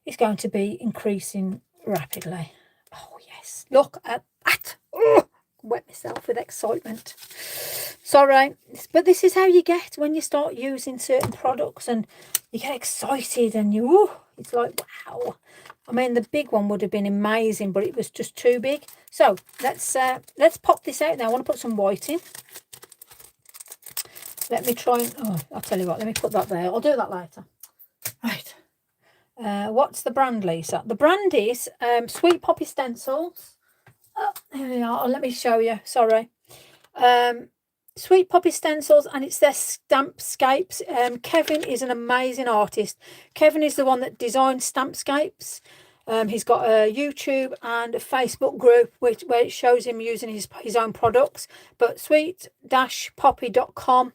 is going to be increasing rapidly. Oh yes, look at that. Oh, wet myself with excitement. Sorry, but this is how you get when you start using certain products and you get excited and it's like, wow. I mean, the big one would have been amazing, but it was just too big. So let's pop this out now. I want to put some white in. Let me try and, oh, I'll tell you what, let me put that there. I'll do that later. Right. What's the brand, Lisa? The brand is Sweet Poppy Stencils. Oh, there we are. Oh, let me show you. Sorry. Sweet Poppy Stencils, and it's their Stampscapes. Kevin is an amazing artist. Kevin is the one that designed Stampscapes. He's got a YouTube and a Facebook group where it shows him using his own products. But sweet-poppy.com,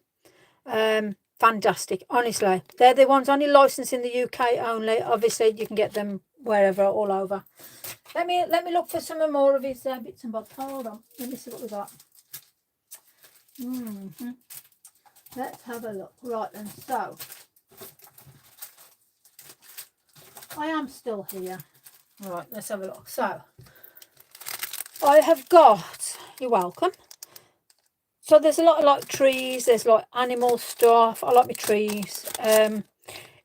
fantastic, honestly. They're the ones only licensed in the UK only. Obviously, you can get them wherever, all over. Let me look for some more of his bits and bobs. Hold on. Let me see what we got. Let's have a look. Right then, so I am still here. Right, let's have a look. So I have got, you're welcome. So there's a lot of like trees, there's like animal stuff. I like my trees.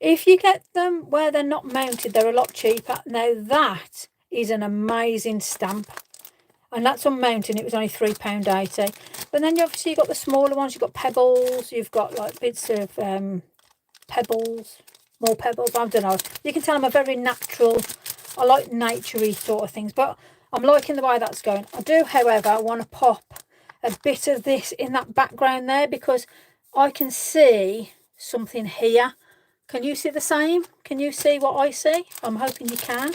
If you get them where they're not mounted, they're a lot cheaper. Now that is an amazing stamp. And that's unmounted. It was only £3.80. But then obviously you've got the smaller ones. You've got pebbles. You've got like bits of pebbles, more pebbles. I don't know. You can tell I'm a very natural. I like naturey sort of things. But I'm liking the way that's going. I do, however, want to pop a bit of this in that background there because I can see something here. Can you see the same? Can you see what I see? I'm hoping you can.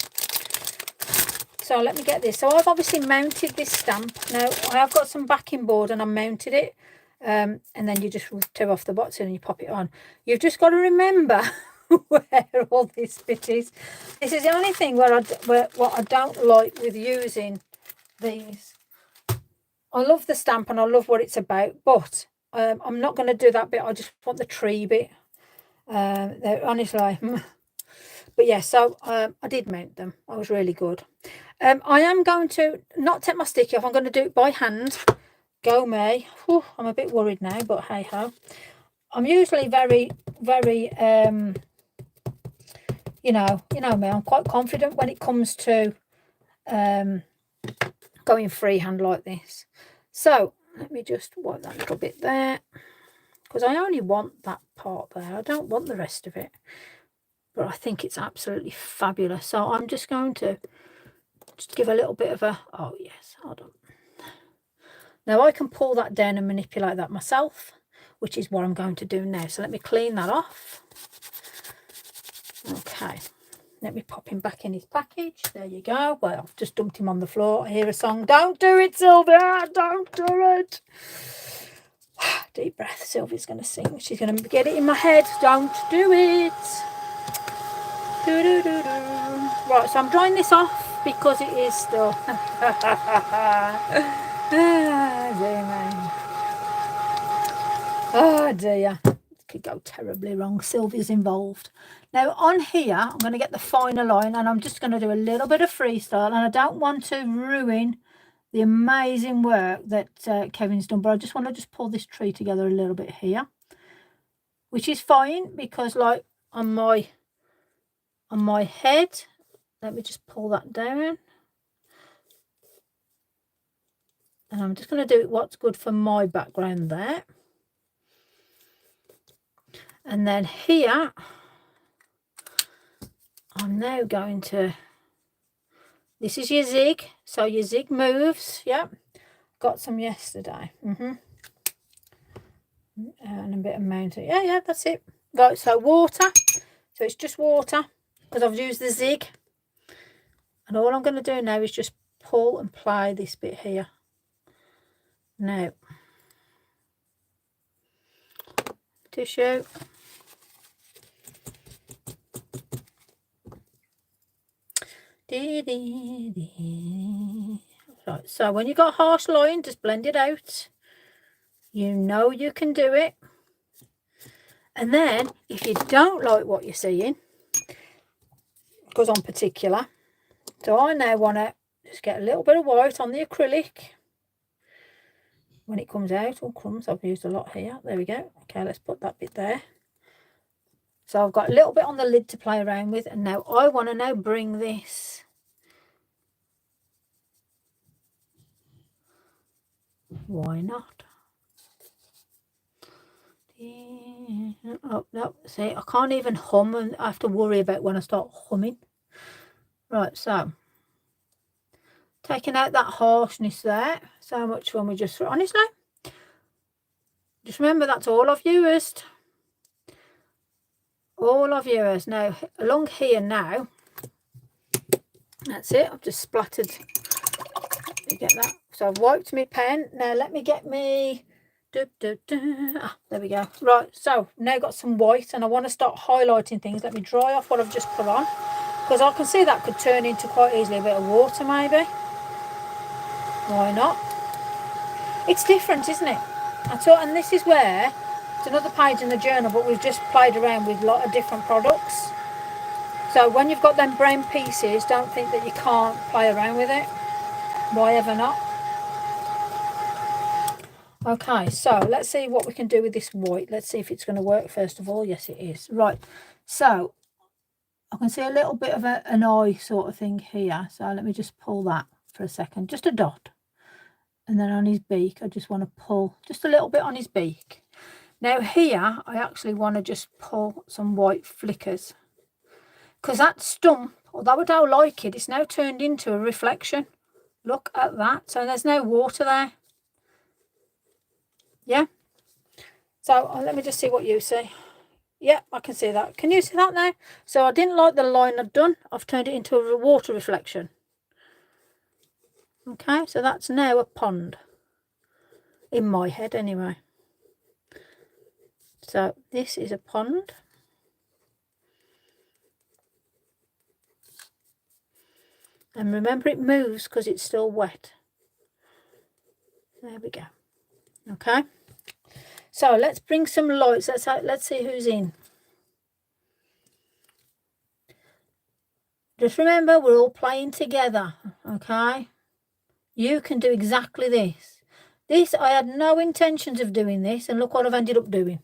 So let me get this. So I've obviously mounted this stamp. Now I have got some backing board and I mounted it. And then you just tear off the bottom and you pop it on. You've just got to remember where all this bit is. This is the only thing what I don't like with using these. I love the stamp and I love what it's about, but I'm not going to do that bit. I just want the tree bit. Honestly. But yeah, so I did mount them. I was really good. I am going to not take my sticky off. I'm going to do it by hand. Go me. Whew, I'm a bit worried now, but hey ho. I'm usually very, very, you know me. I'm quite confident when it comes to going freehand like this. So let me just wipe that little bit there because I only want that part there. I don't want the rest of it. But I think it's absolutely fabulous. So I'm just going to just give a little bit of a, oh yes, hold on. Now I can pull that down and manipulate that myself, which is what I'm going to do now. So let me clean that off. Okay, let me pop him back in his package. There you go. Well, I've just dumped him on the floor. I hear a song. Don't do it, Sylvia. Don't do it. Deep breath. Sylvia's going to sing. She's going to get it in my head. Don't do it. Do, do, do, do. Right, so I'm drying this off because it is still. Dear man. Oh dear. It could go terribly wrong. Sylvia's involved. Now on here, I'm going to get the finer line, and I'm just going to do a little bit of freestyle, and I don't want to ruin the amazing work that Kevin's done, but I just want to just pull this tree together a little bit here, which is fine because like on my head, let me just pull that down, and I'm just going to do what's good for my background there. And then here I'm now going to, this is your zig, so your zig moves. Yeah, got some yesterday. And a bit of mountain. Yeah, that's it. Right, so water, so it's just water because I've used the zig, and all I'm going to do now is just pull and ply this bit here. Now tissue, right, so when you've got a harsh line, just blend it out. You know you can do it. And then if you don't like what you're seeing, because I'm particular, so I now want to just get a little bit of white on the acrylic when it comes out. Oh crumbs, I've used a lot here. There we go. Okay, let's put that bit there. So I've got a little bit on the lid to play around with, and now I want to now bring this why not? Oh no, see, I can't even hum, and I have to worry about when I start humming. Right, so taking out that harshness there. So much fun we just, honestly, just remember that's all I've used. All I've used. Now along here now, that's it. I've just splattered. Let me get that. So I've wiped my pen. Now let me get me. Ah, there we go. Right, so now got some white, and I want to start highlighting things. Let me dry off what I've just put on, because I can see that could turn into quite easily a bit of water maybe. Why not? It's different, isn't it? I thought, and this is where it's another page in the journal, but we've just played around with a lot of different products. So when you've got them brown pieces, don't think that you can't play around with it. Why ever not? Okay, so let's see what we can do with this white. Let's see if it's going to work first of all. Yes, it is. Right, so I can see a little bit of an eye sort of thing here. So let me just pull that for a second, just a dot. And then on his beak, I just want to pull just a little bit on his beak. Now here, I actually want to just pull some white flickers, because that stump, although I don't like it, it's now turned into a reflection. Look at that. So there's no water there. Yeah. So let me just see what you see. Yeah, I can see that. Can you see that now? So I didn't like the line I've done. I've turned it into a water reflection. Okay, so that's now a pond. In my head anyway. So this is a pond. And remember, it moves because it's still wet. There we go. Okay. So let's bring some lights. Let's see who's in. Just remember, we're all playing together. Okay. You can do exactly this. I had no intentions of doing this, and look what I've ended up doing.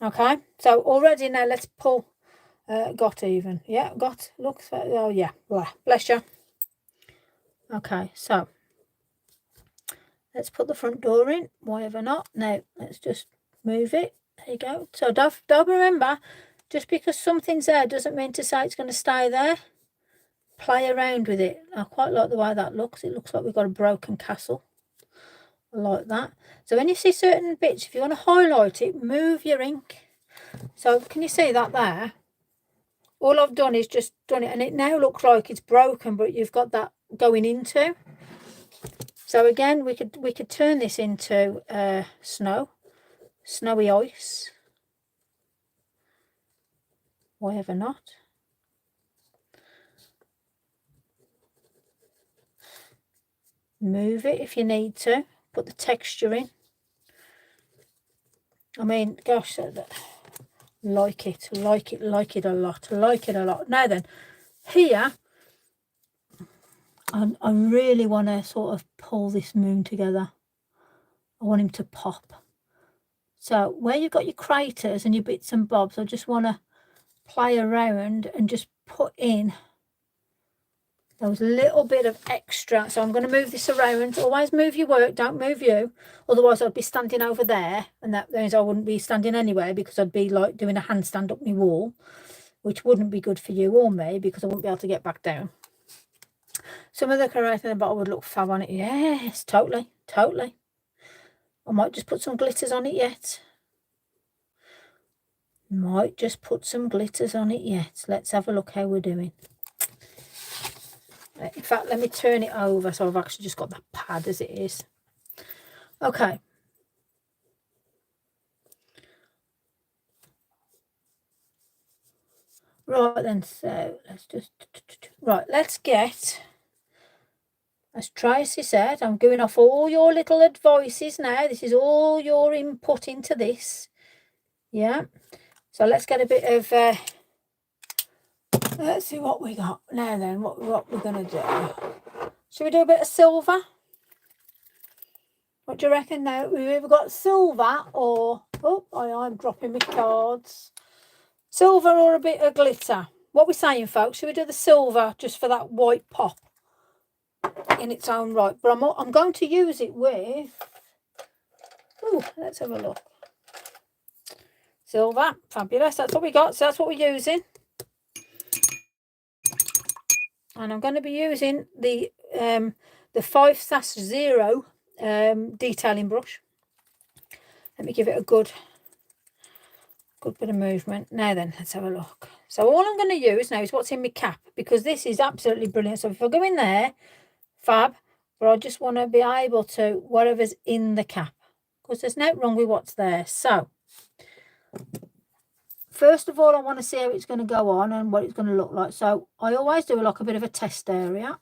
Okay. So already now let's pull. Got even. Yeah, got. Look. Oh yeah. Bless you. Okay. So let's put the front door in. Why ever not? Now let's just move it. There you go. So don't remember, just because something's there doesn't mean to say it's going to stay there. Play around with it. I quite like the way that looks. It looks like we've got a broken castle. I like that. So when you see certain bits, if you want to highlight it, move your ink. So can you see that there? All I've done is just done it, and it now looks like it's broken, but you've got that going into. So again, we could turn this into snowy ice. Why ever not? Move it if you need to. Put the texture in. I mean, gosh, like it a lot. Like it a lot. Now then, here, I really want to sort of pull this moon together. I want him to pop. So where you've got your craters and your bits and bobs, I just want to play around and just put in those little bit of extra. So I'm going to move this around. Always move your work, don't move you. Otherwise I'd be standing over there, and that means I wouldn't be standing anywhere, because I'd be like doing a handstand up my wall, which wouldn't be good for you or me, because I wouldn't be able to get back down. Some of the colours in the bottle would look fab on it. Yes, totally. I might just put some glitters on it yet. Let's have a look how we're doing. In fact, let me turn it over so I've actually just got that pad as it is. Okay. Right then, so as Tracy said, I'm going off all your little advices now. This is all your input into this. Yeah. So let's get a bit of, let's see what we got. Now then, what we're going to do. Should we do a bit of silver? What do you reckon now? We've either got silver or, oh, I'm dropping my cards. Silver or a bit of glitter. What are we saying, folks? Should we do the silver just for that white pop in its own right? But I'm going to use it with, oh, let's have a look. Silver, fabulous. That's what we got. So that's what we're using. And I'm going to be using the 5-0 detailing brush. Let me give it a good bit of movement. Now then, let's have a look. So all I'm going to use now is what's in my cap, because this is absolutely brilliant. So if I go in there, fab, but I just want to be able to, whatever's in the cap, because there's nothing wrong with what's there. So first of all, I want to see how it's going to go on and what it's going to look like. So I always do like a bit of a test area.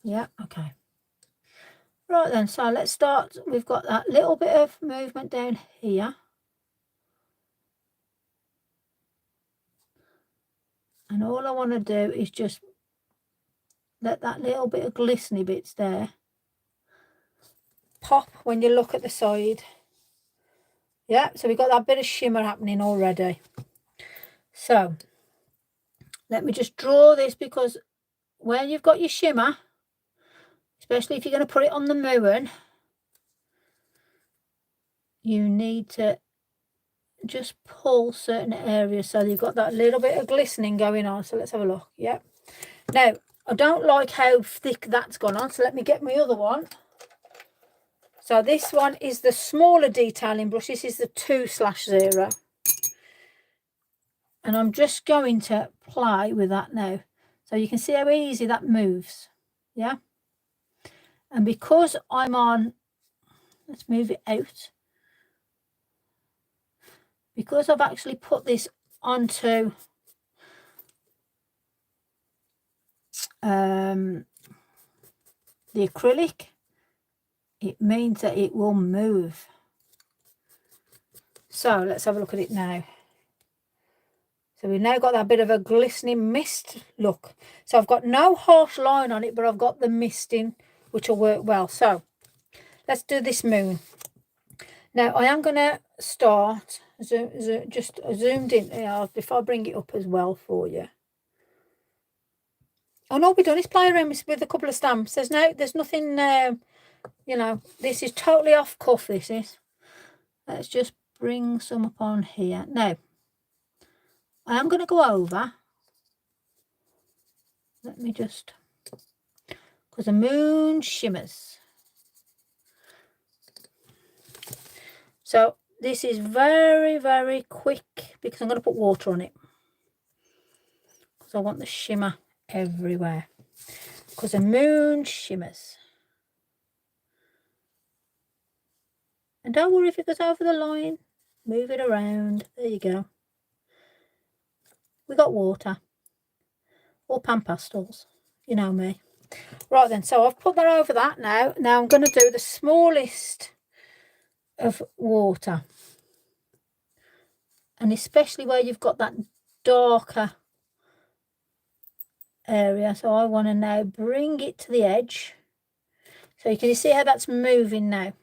Yeah, okay. Right then, so let's start. We've got that little bit of movement down here. And all I want to do is just let that little bit of glistening bits there pop when you look at the side. Yeah, so we've got that bit of shimmer happening already. So let me just draw this, because when you've got your shimmer, especially if you're going to put it on the moon, you need to just pull certain areas so you've got that little bit of glistening going on. So let's have a look. Yep. Now, I don't like how thick that's gone on, so let me get my other one. So this one is the smaller detailing brush. This is the 2/0. And I'm just going to play with that now. So you can see how easy that moves. Yeah. And because I'm on, let's move it out. Because I've actually put this onto the acrylic, it means that it will move. So let's have a look at it now. So we've now got that bit of a glistening mist look. So I've got no harsh line on it, but I've got the misting, which will work well. So let's do this moon. Now I am going to start, just zoomed in, if I bring it up as well for you. And all we've done is play around with a couple of stamps. There's nothing, you know, this is totally off cuff, this is. Let's just bring some up on here. Now, I am going to go over. Let me just, because the moon shimmers. So this is very, very quick, because I'm going to put water on it, because I want the shimmer everywhere. because the moon shimmers. And don't worry if it goes over the line. Move it around. There you go. We got water. Or pan pastels. You know me. Right then, so I've put that over that now. Now I'm going to do the smallest of water. And especially where you've got that darker area. So I want to now bring it to the edge. So you can see how that's moving now.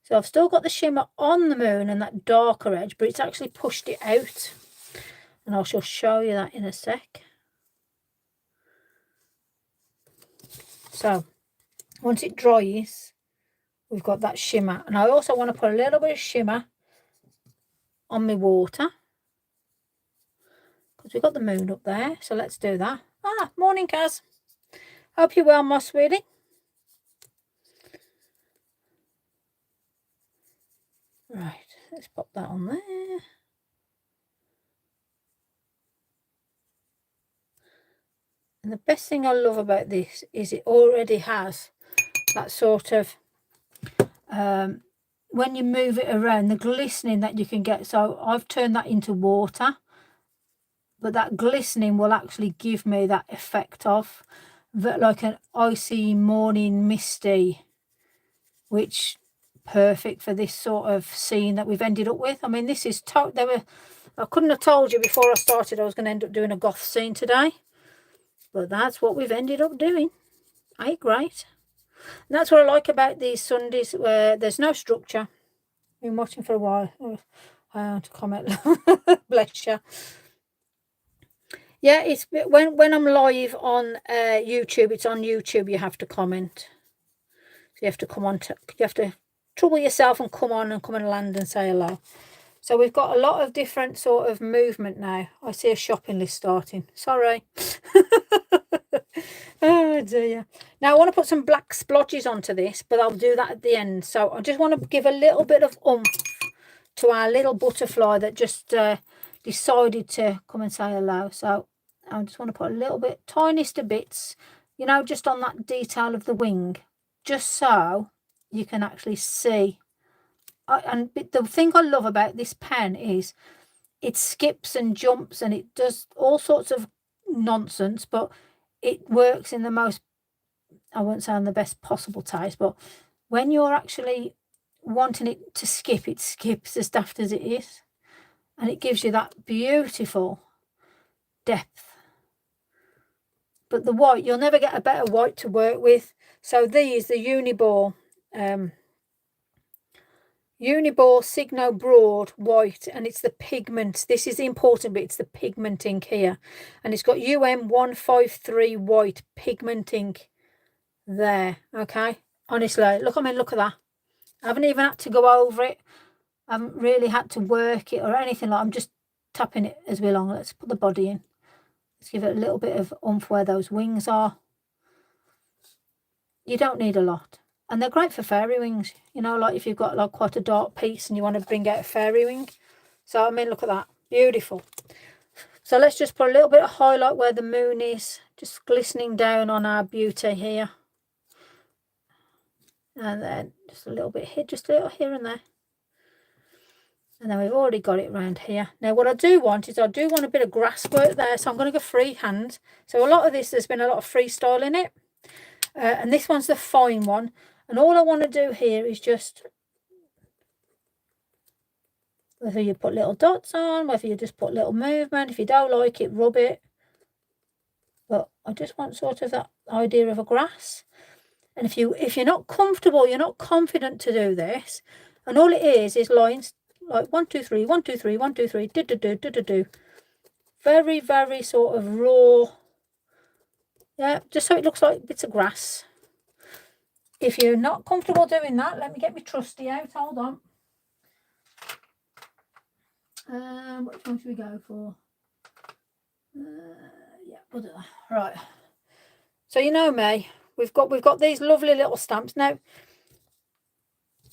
So I've still got the shimmer on the moon and that darker edge, but it's actually pushed it out. And I shall show you that in a sec. So once it dries, we've got that shimmer. And I also want to put a little bit of shimmer on my water, because we've got the moon up there. So let's do that. Ah, morning, Kaz. Hope you're well, my sweetie. Right, let's pop that on there. And the best thing I love about this is it already has that sort of, when you move it around, the glistening that you can get. So I've turned that into water, but that glistening will actually give me that effect of like an icy morning misty, which perfect for this sort of scene that we've ended up with. I mean, this is I couldn't have told you before I started I was going to end up doing a goth scene today. But that's what we've ended up doing. Ain't great? And that's what I like about these Sundays, where there's no structure. I've been watching for a while. I want to comment. Bless you. Yeah, it's when I'm live on YouTube, it's on YouTube, you have to comment. So you have to come on, you have to trouble yourself and come on and land and say hello. So we've got a lot of different sort of movement now. I see a shopping list starting. Sorry. Oh dear. Now I want to put some black splodges onto this, but I'll do that at the end. So I just want to give a little bit of oomph to our little butterfly that just decided to come and say hello. So I just want to put a little bit, tiniest of bits, you know, just on that detail of the wing, just so you can actually see. And the thing I love about this pen is it skips and jumps and it does all sorts of nonsense, but it works in the most, I won't say in the best possible taste, but when you're actually wanting it to skip, it skips as daft as it is. And it gives you that beautiful depth. But the white, you'll never get a better white to work with. So these, the Uniball Signo Broad white, and it's the pigment. This is the important bit. It's the pigment ink here, and it's got UM153 white pigment ink there. Okay, honestly, look, I mean, look at that. I haven't even had to go over it. I haven't really had to work it or anything like. I'm just tapping it as we along. Let's put the body in. Let's give it a little bit of oomph where those wings are. You don't need a lot. And they're great for fairy wings, you know, like if you've got like quite a dark piece and you want to bring out a fairy wing. So, I mean, look at that. Beautiful. So let's just put a little bit of highlight where the moon is, just glistening down on our beauty here. And then just a little bit here, just a little here and there. And then we've already got it around here. Now, what I do want is I do want a bit of grass work there. So I'm going to go freehand. So a lot of this, there's been a lot of freestyle in it. And this one's the fine one. And all I want to do here is just, whether you put little dots on, whether you just put little movement. If you don't like it, rub it. But I just want sort of that idea of a grass. And if you're not comfortable, you're not confident to do this, and all it is lines like 1 2 3 1 2 3 1 2 3 do do do do do do. Very, very sort of raw. Yeah, just so it looks like bits of grass. If you're not comfortable doing that, let me get my trusty out. Hold on. Which one should we go for? Yeah, we'll do that. Right. So you know me, we've got these lovely little stamps now.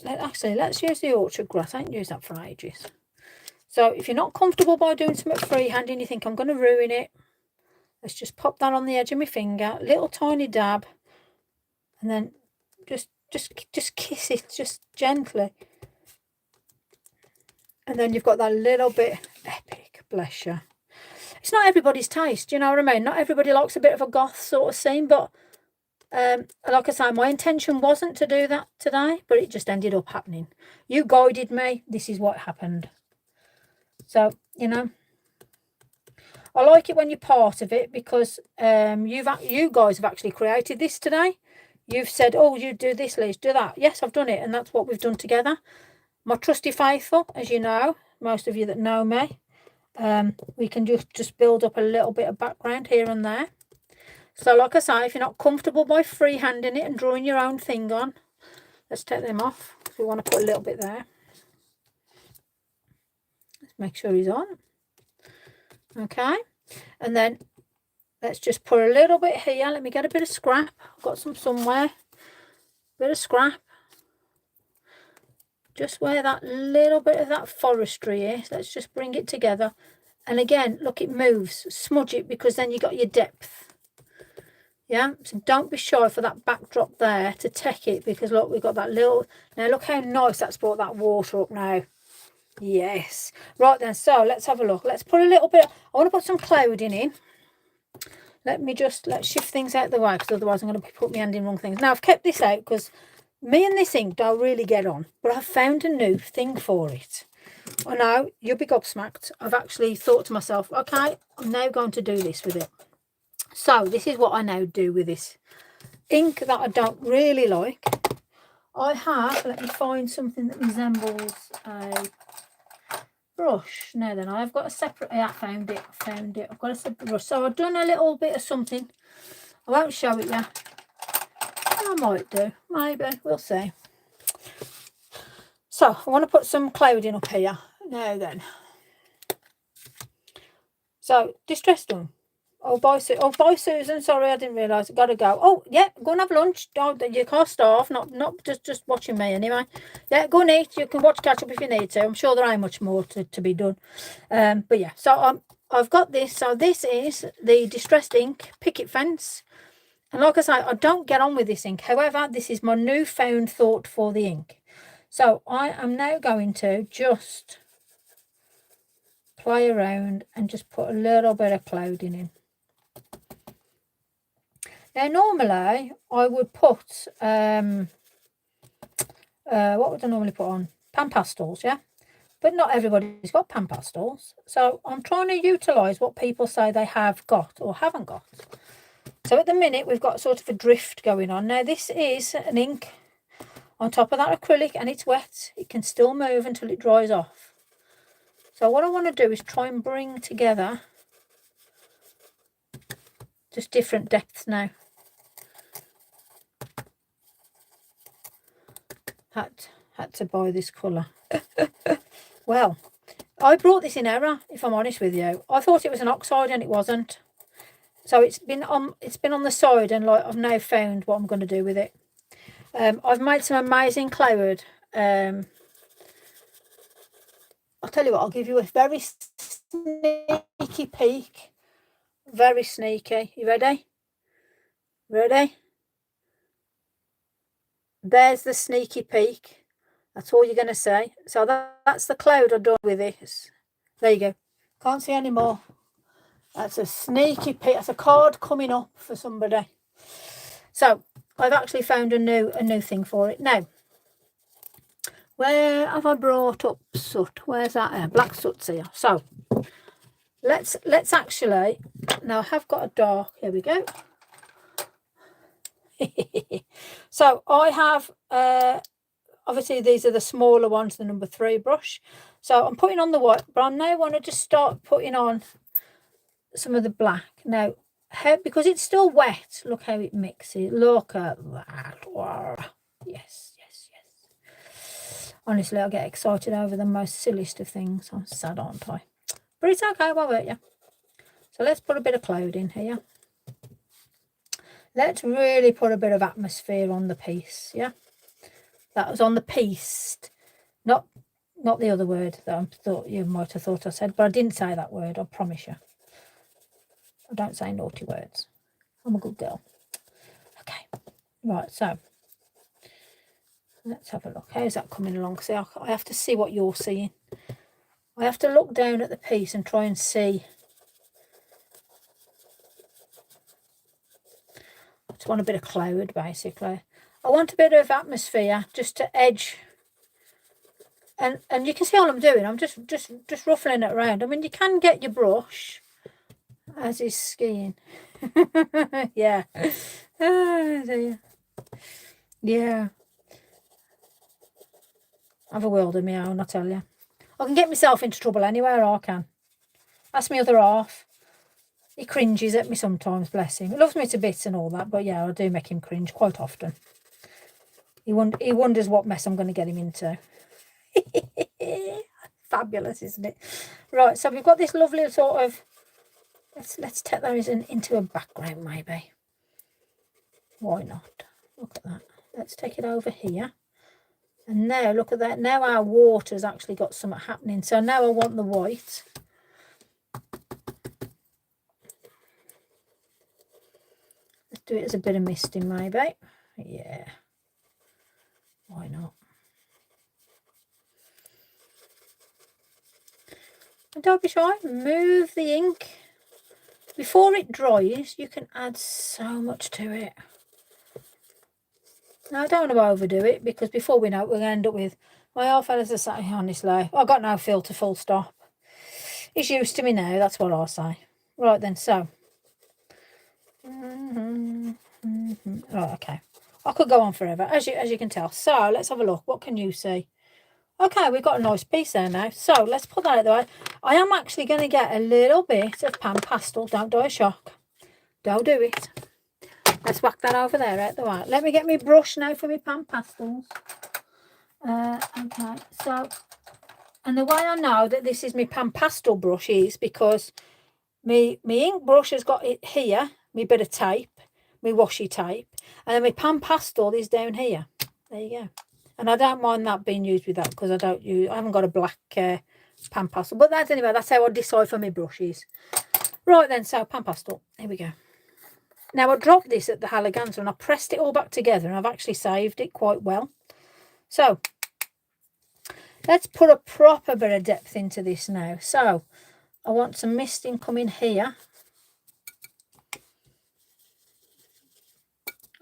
Actually, let's use the orchard grass. I haven't used that for ages. So if you're not comfortable by doing something freehand and you think I'm going to ruin it, Let's just pop that on the edge of my finger, little tiny dab, and then just kiss it just gently. And then you've got that little bit epic, bless you. It's not everybody's taste, you know what I mean? Not everybody likes a bit of a goth sort of scene, but like I say, my intention wasn't to do that today, but it just ended up happening. You guided me. This is what happened. So, you know, I like it when you're part of it, because you guys have actually created this today. You've said, oh, you do this, Liz, do that. Yes, I've done it, and that's what we've done together. My trusty faithful, as you know, most of you that know me, we can just build up a little bit of background here and there. So like I say, if you're not comfortable by freehanding it and drawing your own thing on, let's take them off. We want to put a little bit there. Let's make sure he's on. Okay. And then let's just put a little bit here. Let me get a bit of scrap. I've got some somewhere. Bit of scrap. Just where that little bit of that forestry is. Let's just bring it together. And again, look, it moves. Smudge it, because then you got your depth. Yeah, so don't be shy for that backdrop there to take it, because look, we've got that little, now look how nice that's brought that water up now. Yes. Right then, so let's have a look. Let's put a little bit, I want to put some clouding in. Let's shift things out of the way, because otherwise I'm going to put my hand in wrong things. Now I've kept this out because me and this ink don't really get on, but I've found a new thing for it. I know, you'll be gobsmacked. I've actually thought to myself, okay, I'm now going to do this with it. So this is what I now do with this ink that I don't really like. I have, let me find something that resembles a brush. Now then, I've got a separate, yeah, I found it. I've got a separate brush. So I've done a little bit of something. I won't show it yet. I might do, maybe, we'll see. So I want to put some clouding up here. Now then. So, distress done. Oh, bye, Susan. Sorry, I didn't realise. Gotta go. Oh, yeah, go and have lunch. Don't, you can't starve. Not just watching me anyway. Yeah, go and eat. You can watch catch up if you need to. I'm sure there ain't much more to be done. But yeah, so I've got this. So this is the Distressed Ink Picket Fence. And like I say, I don't get on with this ink. However, this is my newfound thought for the ink. So I am now going to just play around and just put a little bit of clouding in. Now, normally, I would put, what would I normally put on? Pan pastels, yeah? But not everybody's got pan pastels. So I'm trying to utilise what people say they have got or haven't got. So at the minute, we've got sort of a drift going on. Now, this is an ink on top of that acrylic, and it's wet. It can still move until it dries off. So what I want to do is try and bring together just different depths now. Had to buy this colour. Well, I brought this in error, if I'm honest with you. I thought it was an oxide and it wasn't. So it's been on the side, and like I've now found what I'm going to do with it. I've made some amazing cloud. I'll tell you what, I'll give you a very sneaky peek. Very sneaky. You ready? Ready? There's the sneaky peek. That's all you're going to see. So that's the cloud I've done with this. There you go. Can't see any more. That's a sneaky peek. That's a card coming up for somebody. So I've actually found a new thing for it. Now, where have I brought up soot? Where's that? Black soot's here. So let's actually, now I have got a dark. Here we go. So I have obviously these are the smaller ones, the number 3 brush. So I'm putting on the white, but I now want to just start putting on some of the black. Now, because it's still wet, look how it mixes. Look at that. Wow. Yes. Honestly, I get excited over the most silliest of things. I'm sad, aren't I? But it's okay, won't hurt you. So let's put a bit of cloud in here. Let's really put a bit of atmosphere on the piece, yeah? That was on the piece, not the other word that I thought you might have thought I said, but I didn't say that word, I promise you. I don't say naughty words. I'm a good girl. Okay, right, so let's have a look. How's that coming along? See, I have to see what you're seeing. I have to look down at the piece and try and see. I just want a bit of cloud, basically. I want a bit of atmosphere just to edge. And you can see all I'm doing. I'm just ruffling it around. I mean, you can get your brush as he's skiing. Yeah. Oh, dear. Yeah. Have a world of my own, I tell you. I can get myself into trouble anywhere I can. That's my other half. He cringes at me sometimes, bless him. He loves me to bits and all that, but yeah, I do make him cringe quite often. He wonders what mess I'm going to get him into. Fabulous, isn't it? Right, so we've got this lovely sort of... Let's take those into a background, maybe. Why not? Look at that. Let's take it over here. And now, look at that. Now our water's actually got something happening. So now I want the white. Let's do it as a bit of misting, maybe. Yeah. Why not? And don't be shy. Move the ink. Before it dries, you can add so much to it. Now, I don't want to overdo it, because before we know it, we're going to end up with... My old fellas are sat here, honestly. I've got no filter, full stop. He's used to me now, that's what I'll say. Right then, so... Right, okay. I could go on forever, as you can tell. So, let's have a look. What can you see? Okay, we've got a nice piece there now. So, let's put that out the way. I am actually going to get a little bit of pan pastel. Don't die a shock. Don't do it. Let's whack that over there out the way. Let me get my brush now for my pan pastels. Okay, so, and the way I know that this is my pan pastel brush is because my ink brush has got it here, my bit of tape, my washi tape, and then my pan pastel is down here. There you go. And I don't mind that being used with that, because I haven't got a black pan pastel. But that's anyway, that's how I decide for my brushes. Right then, so pan pastel. Here we go. Now I dropped this at the Halaganza and I pressed it all back together, and I've actually saved it quite well. So let's put a proper bit of depth into this now. So I want some misting coming here.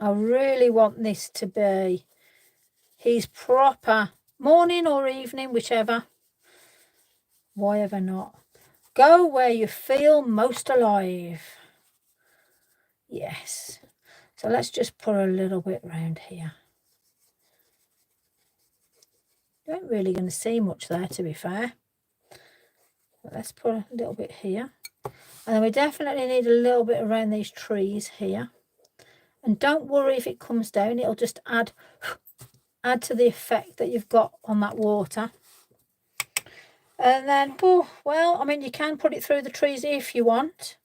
I really want this to be his proper morning or evening, whichever. Why ever not? Go where you feel most alive. Yes. So let's just put a little bit around here. You ain't really going to see much there, to be fair. But let's put a little bit here. And then we definitely need a little bit around these trees here. And don't worry if it comes down. It'll just add to the effect that you've got on that water. And then, oh, well, I mean, you can put it through the trees if you want.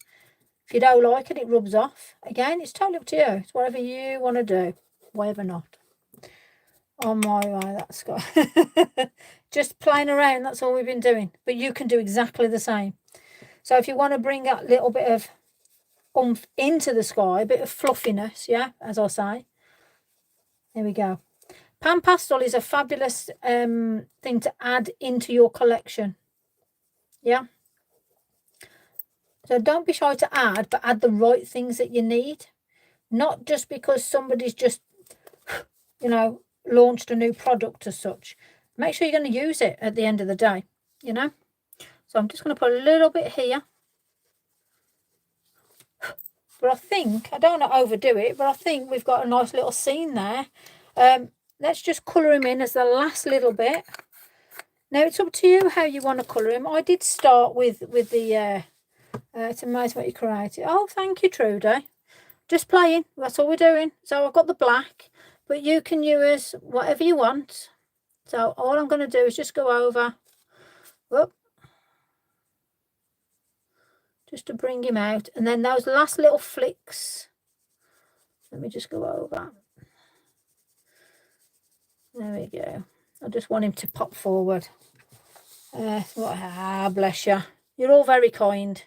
If you don't like it, it rubs off. Again, it's totally up to you. It's whatever you want to do. Whatever not. Oh my way, that's got... Just playing around, that's all we've been doing. But you can do exactly the same. So if you want to bring that little bit of oomph into the sky, a bit of fluffiness, yeah, as I say. There we go. Pan pastel is a fabulous thing to add into your collection. Yeah. So don't be shy to add, but add the right things that you need. Not just because somebody's just, you know, launched a new product as such. Make sure you're going to use it at the end of the day, you know. So I'm just going to put a little bit here. But I think, I don't want to overdo it, but I think we've got a nice little scene there. Let's just colour him in as the last little bit. Now, it's up to you how you want to colour him. I did start with the... it's amazing what you created. Oh, thank you, Trudy. Just playing. That's all we're doing. So I've got the black, but you can use whatever you want. So all I'm going to do is just go over. Whoop. Just to bring him out. And then those last little flicks. Let me just go over. There we go. I just want him to pop forward. Bless you. You're all very kind.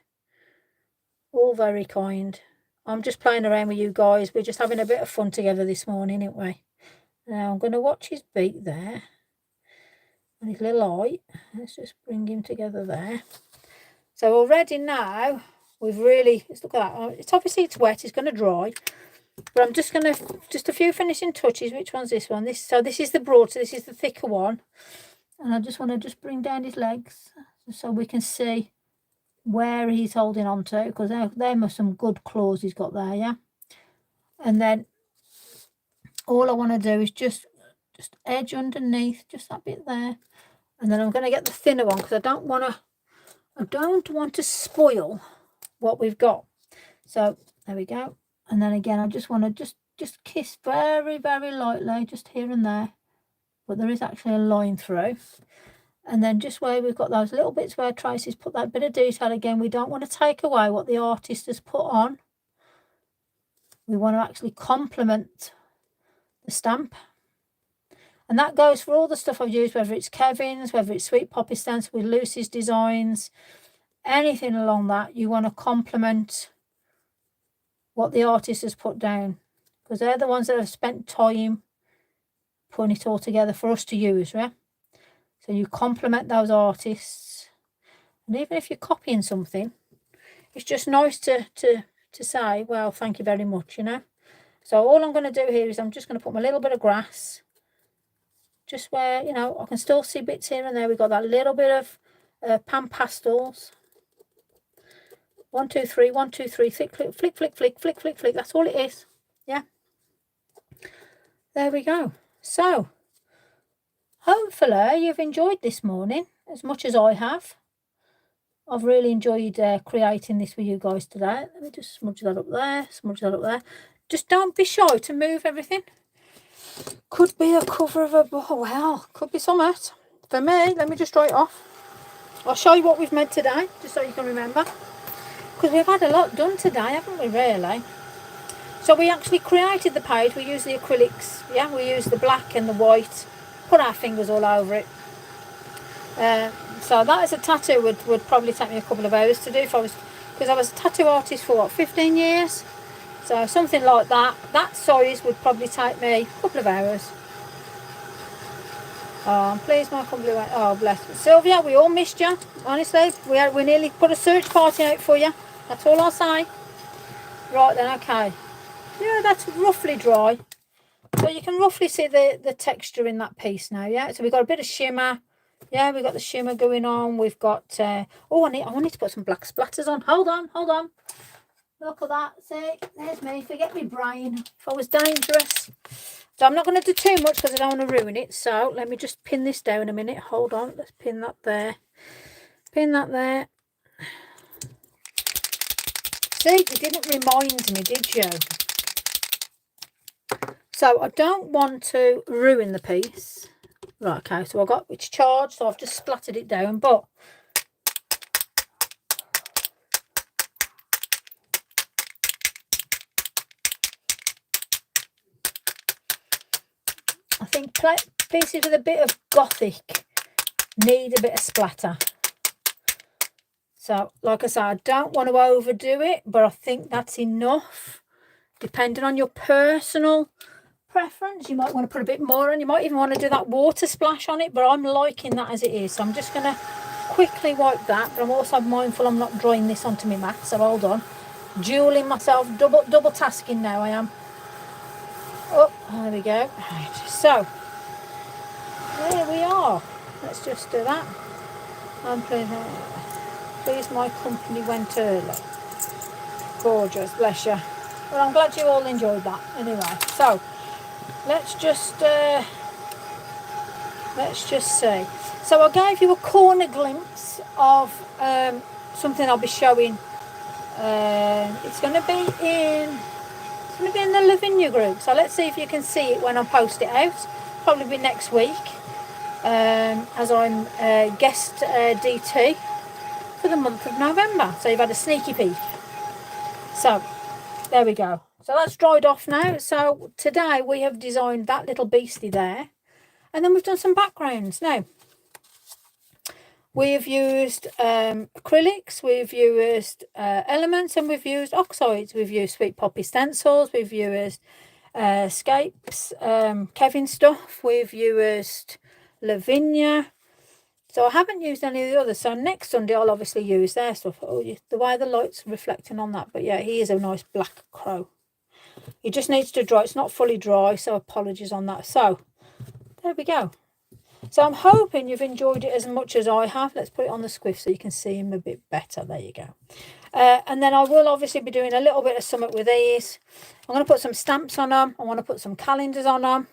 All very kind. I'm just playing around with you guys. We're just having a bit of fun together this morning, aren't we? Now I'm going to watch his beak there. And his little eye. Let's just bring him together there. So already now, we've really, let's look at that. It's obviously it's wet, it's going to dry. But I'm just going to, just a few finishing touches. Which one's this one? So this is the broad, so this is the thicker one. And I just want to just bring down his legs so we can see where he's holding on to, because there are some good claws he's got there, yeah. And then all I want to do is just edge underneath, just that bit there. And then I'm going to get the thinner one because I don't want to spoil what we've got. So there we go. And then again, I just want to just kiss very, very lightly, just here and there. But there is actually a line through. And then just where we've got those little bits where Tracy's put that bit of detail again, we don't want to take away what the artist has put on. We want to actually complement the stamp. And that goes for all the stuff I've used, whether it's Kevin's, whether it's Sweet Poppy Stencil with Lucy's designs, anything along that. You want to complement what the artist has put down, because they're the ones that have spent time putting it all together for us to use, yeah? So you complement those artists. And even if you're copying something, it's just nice to say, well, thank you very much, you know. So all I'm going to do here is I'm just going to put my little bit of grass just where, you know, I can still see bits here and there. We've got that little bit of pan pastels. 1, 2, 3, 1, 2, 3, flick, flick, flick, flick, flick, flick, flick, flick. That's all it is. Yeah. There we go. So hopefully you've enjoyed this morning as much as I have. I've really enjoyed creating this with you guys today. Let me just smudge that up there, smudge that up there. Just don't be shy to move everything. Could be a cover of a book. Well, could be something. For me, let me just dry it off. I'll show you what we've made today, just so you can remember. Because we've had a lot done today, haven't we, really? So we actually created the page. We used the acrylics, yeah? We used the black and the white. Put our fingers all over it. So that as a tattoo would probably take me a couple of hours to do if I was, because I was a tattoo artist for what, 15 years? So something like that. That size would probably take me a couple of hours. Oh, I'm pleased my company went. Oh, bless. Sylvia, we all missed you. Honestly, we nearly put a search party out for you. That's all I'll say. Right then, okay. Yeah, that's roughly dry. So you can roughly see the texture in that piece now, yeah? So we've got a bit of shimmer. Yeah, we've got the shimmer going on. We've got... oh, I need to put some black splatters on. Hold on, hold on. Look at that. See, there's me. Forget me brain. If I was dangerous. So I'm not going to do too much because I don't want to ruin it. So let me just pin this down a minute. Hold on. Let's pin that there. Pin that there. See, you didn't remind me, did you? So I don't want to ruin the piece. Right, okay. So I've got, it's charged. So I've just splattered it down. But I think pieces with a bit of gothic need a bit of splatter. So, like I said, I don't want to overdo it, but I think that's enough. Depending on your personal preference, you might want to put a bit more on. You might even want to do that water splash on it, but I'm liking that as it is. So I'm just going to quickly wipe that, but I'm also mindful I'm not drawing this onto my mat, so hold on. Dueling myself, double tasking now I am. Oh, there we go. Right, so there we are. Let's just do that. I'm pleased my company went early. Gorgeous, bless you. Well, I'm glad you all enjoyed that. Anyway, so let's just see. So I gave you a corner glimpse of something I'll be showing. It's going to be in the Lavinia group. So let's see if you can see it when I post it out. Probably be next week, as I'm guest DT for the month of November. So you've had a sneaky peek. So there we go. So that's dried off now. So today we have designed that little beastie there. And then we've done some backgrounds. Now, We've used acrylics, we've used elements, and we've used oxides. We've used Sweet Poppy stencils, we've used scapes, Kevin stuff, we've used Lavinia. So I haven't used any of the others. So next Sunday I'll obviously use their stuff. Oh, the way the light's reflecting on that. But yeah, he is a nice black crow. He just needs to dry. It's not fully dry, so apologies on that. So there we go. So I'm hoping you've enjoyed it as much as I have. Let's put it on the squiff so you can see him a bit better. There you go. And then I will obviously be doing a little bit of something with these. I'm going to put some stamps on them. I want to put some calendars on them.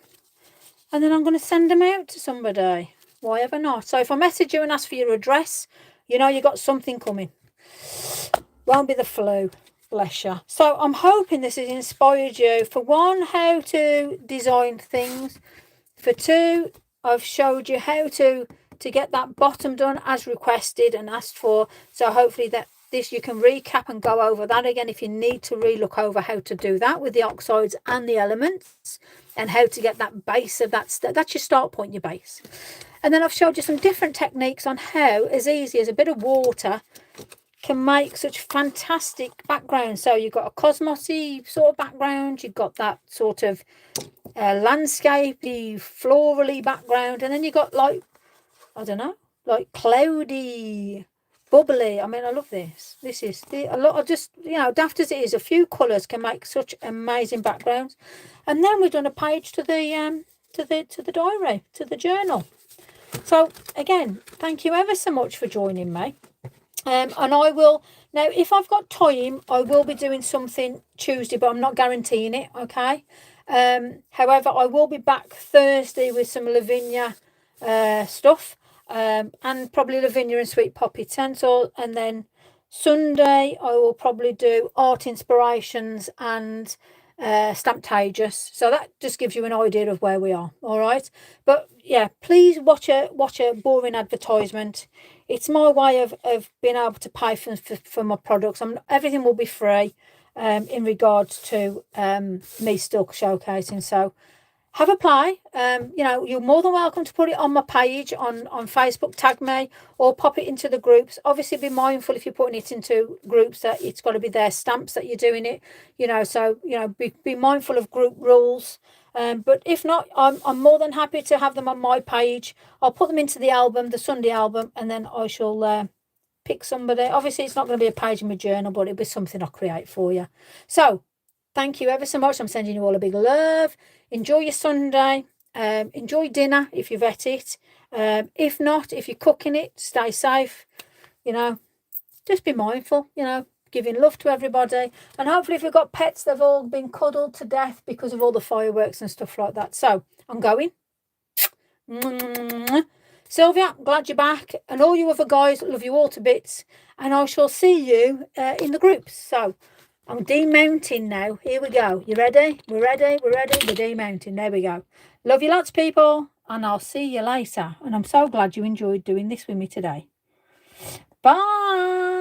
And then I'm going to send them out to somebody. Why ever not? So if I message you and ask for your address, you know you got something coming. Won't be the flu. Bless you. So I'm hoping this has inspired you. For one, how to design things. For two, I've showed you how to get that bottom done as requested and asked for. So hopefully that this you can recap and go over that again if you need to relook over how to do that with the oxides and the elements, and how to get that base of that. That's your start point, your base. And then I've showed you some different techniques on how, as easy as a bit of water, can make such fantastic backgrounds. So you've got a cosmosy sort of background, you've got that sort of landscapey, florally background, and then you've got like, I don't know, like cloudy, bubbly. I mean, I love this. This is a lot of just, you know, daft as it is, a few colours can make such amazing backgrounds. And then we've done a page to the diary, to the journal. So again, thank you ever so much for joining me. And I will, now if I've got time, I will be doing something Tuesday, but I'm not guaranteeing it, okay? However, I will be back Thursday with some Lavinia stuff, and probably Lavinia and Sweet Poppy stencil. And then Sunday, I will probably do art inspirations and Stamptageous. So that just gives you an idea of where we are. All right, but yeah, please watch a boring advertisement. It's my way of being able to pay for my products. Everything will be free in regards to me still showcasing. So have a play. You know, you're more than welcome to put it on my page on Facebook, tag me, or pop it into the groups. Obviously be mindful if you're putting it into groups that it's got to be their stamps that you're doing it, you know, so you know, be mindful of group rules. But if not, I'm more than happy to have them on my page. I'll put them into the album, the Sunday album, and then I shall pick somebody. Obviously it's not going to be a page in my journal, but it'll be something I'll create for you. So thank you ever so much. I'm sending you all a big love. Enjoy your Sunday. Enjoy dinner if you've ate it. If not, if you're cooking it, stay safe. You know, just be mindful, you know, giving love to everybody. And hopefully if you've got pets, they've all been cuddled to death because of all the fireworks and stuff like that. So I'm going. Sylvia, glad you're back. And all you other guys, love you all to bits. And I shall see you in the groups. So I'm demounting now. Here we go. You ready? We're ready. We're demounting. There we go. Love you lots, people. And I'll see you later. And I'm so glad you enjoyed doing this with me today. Bye.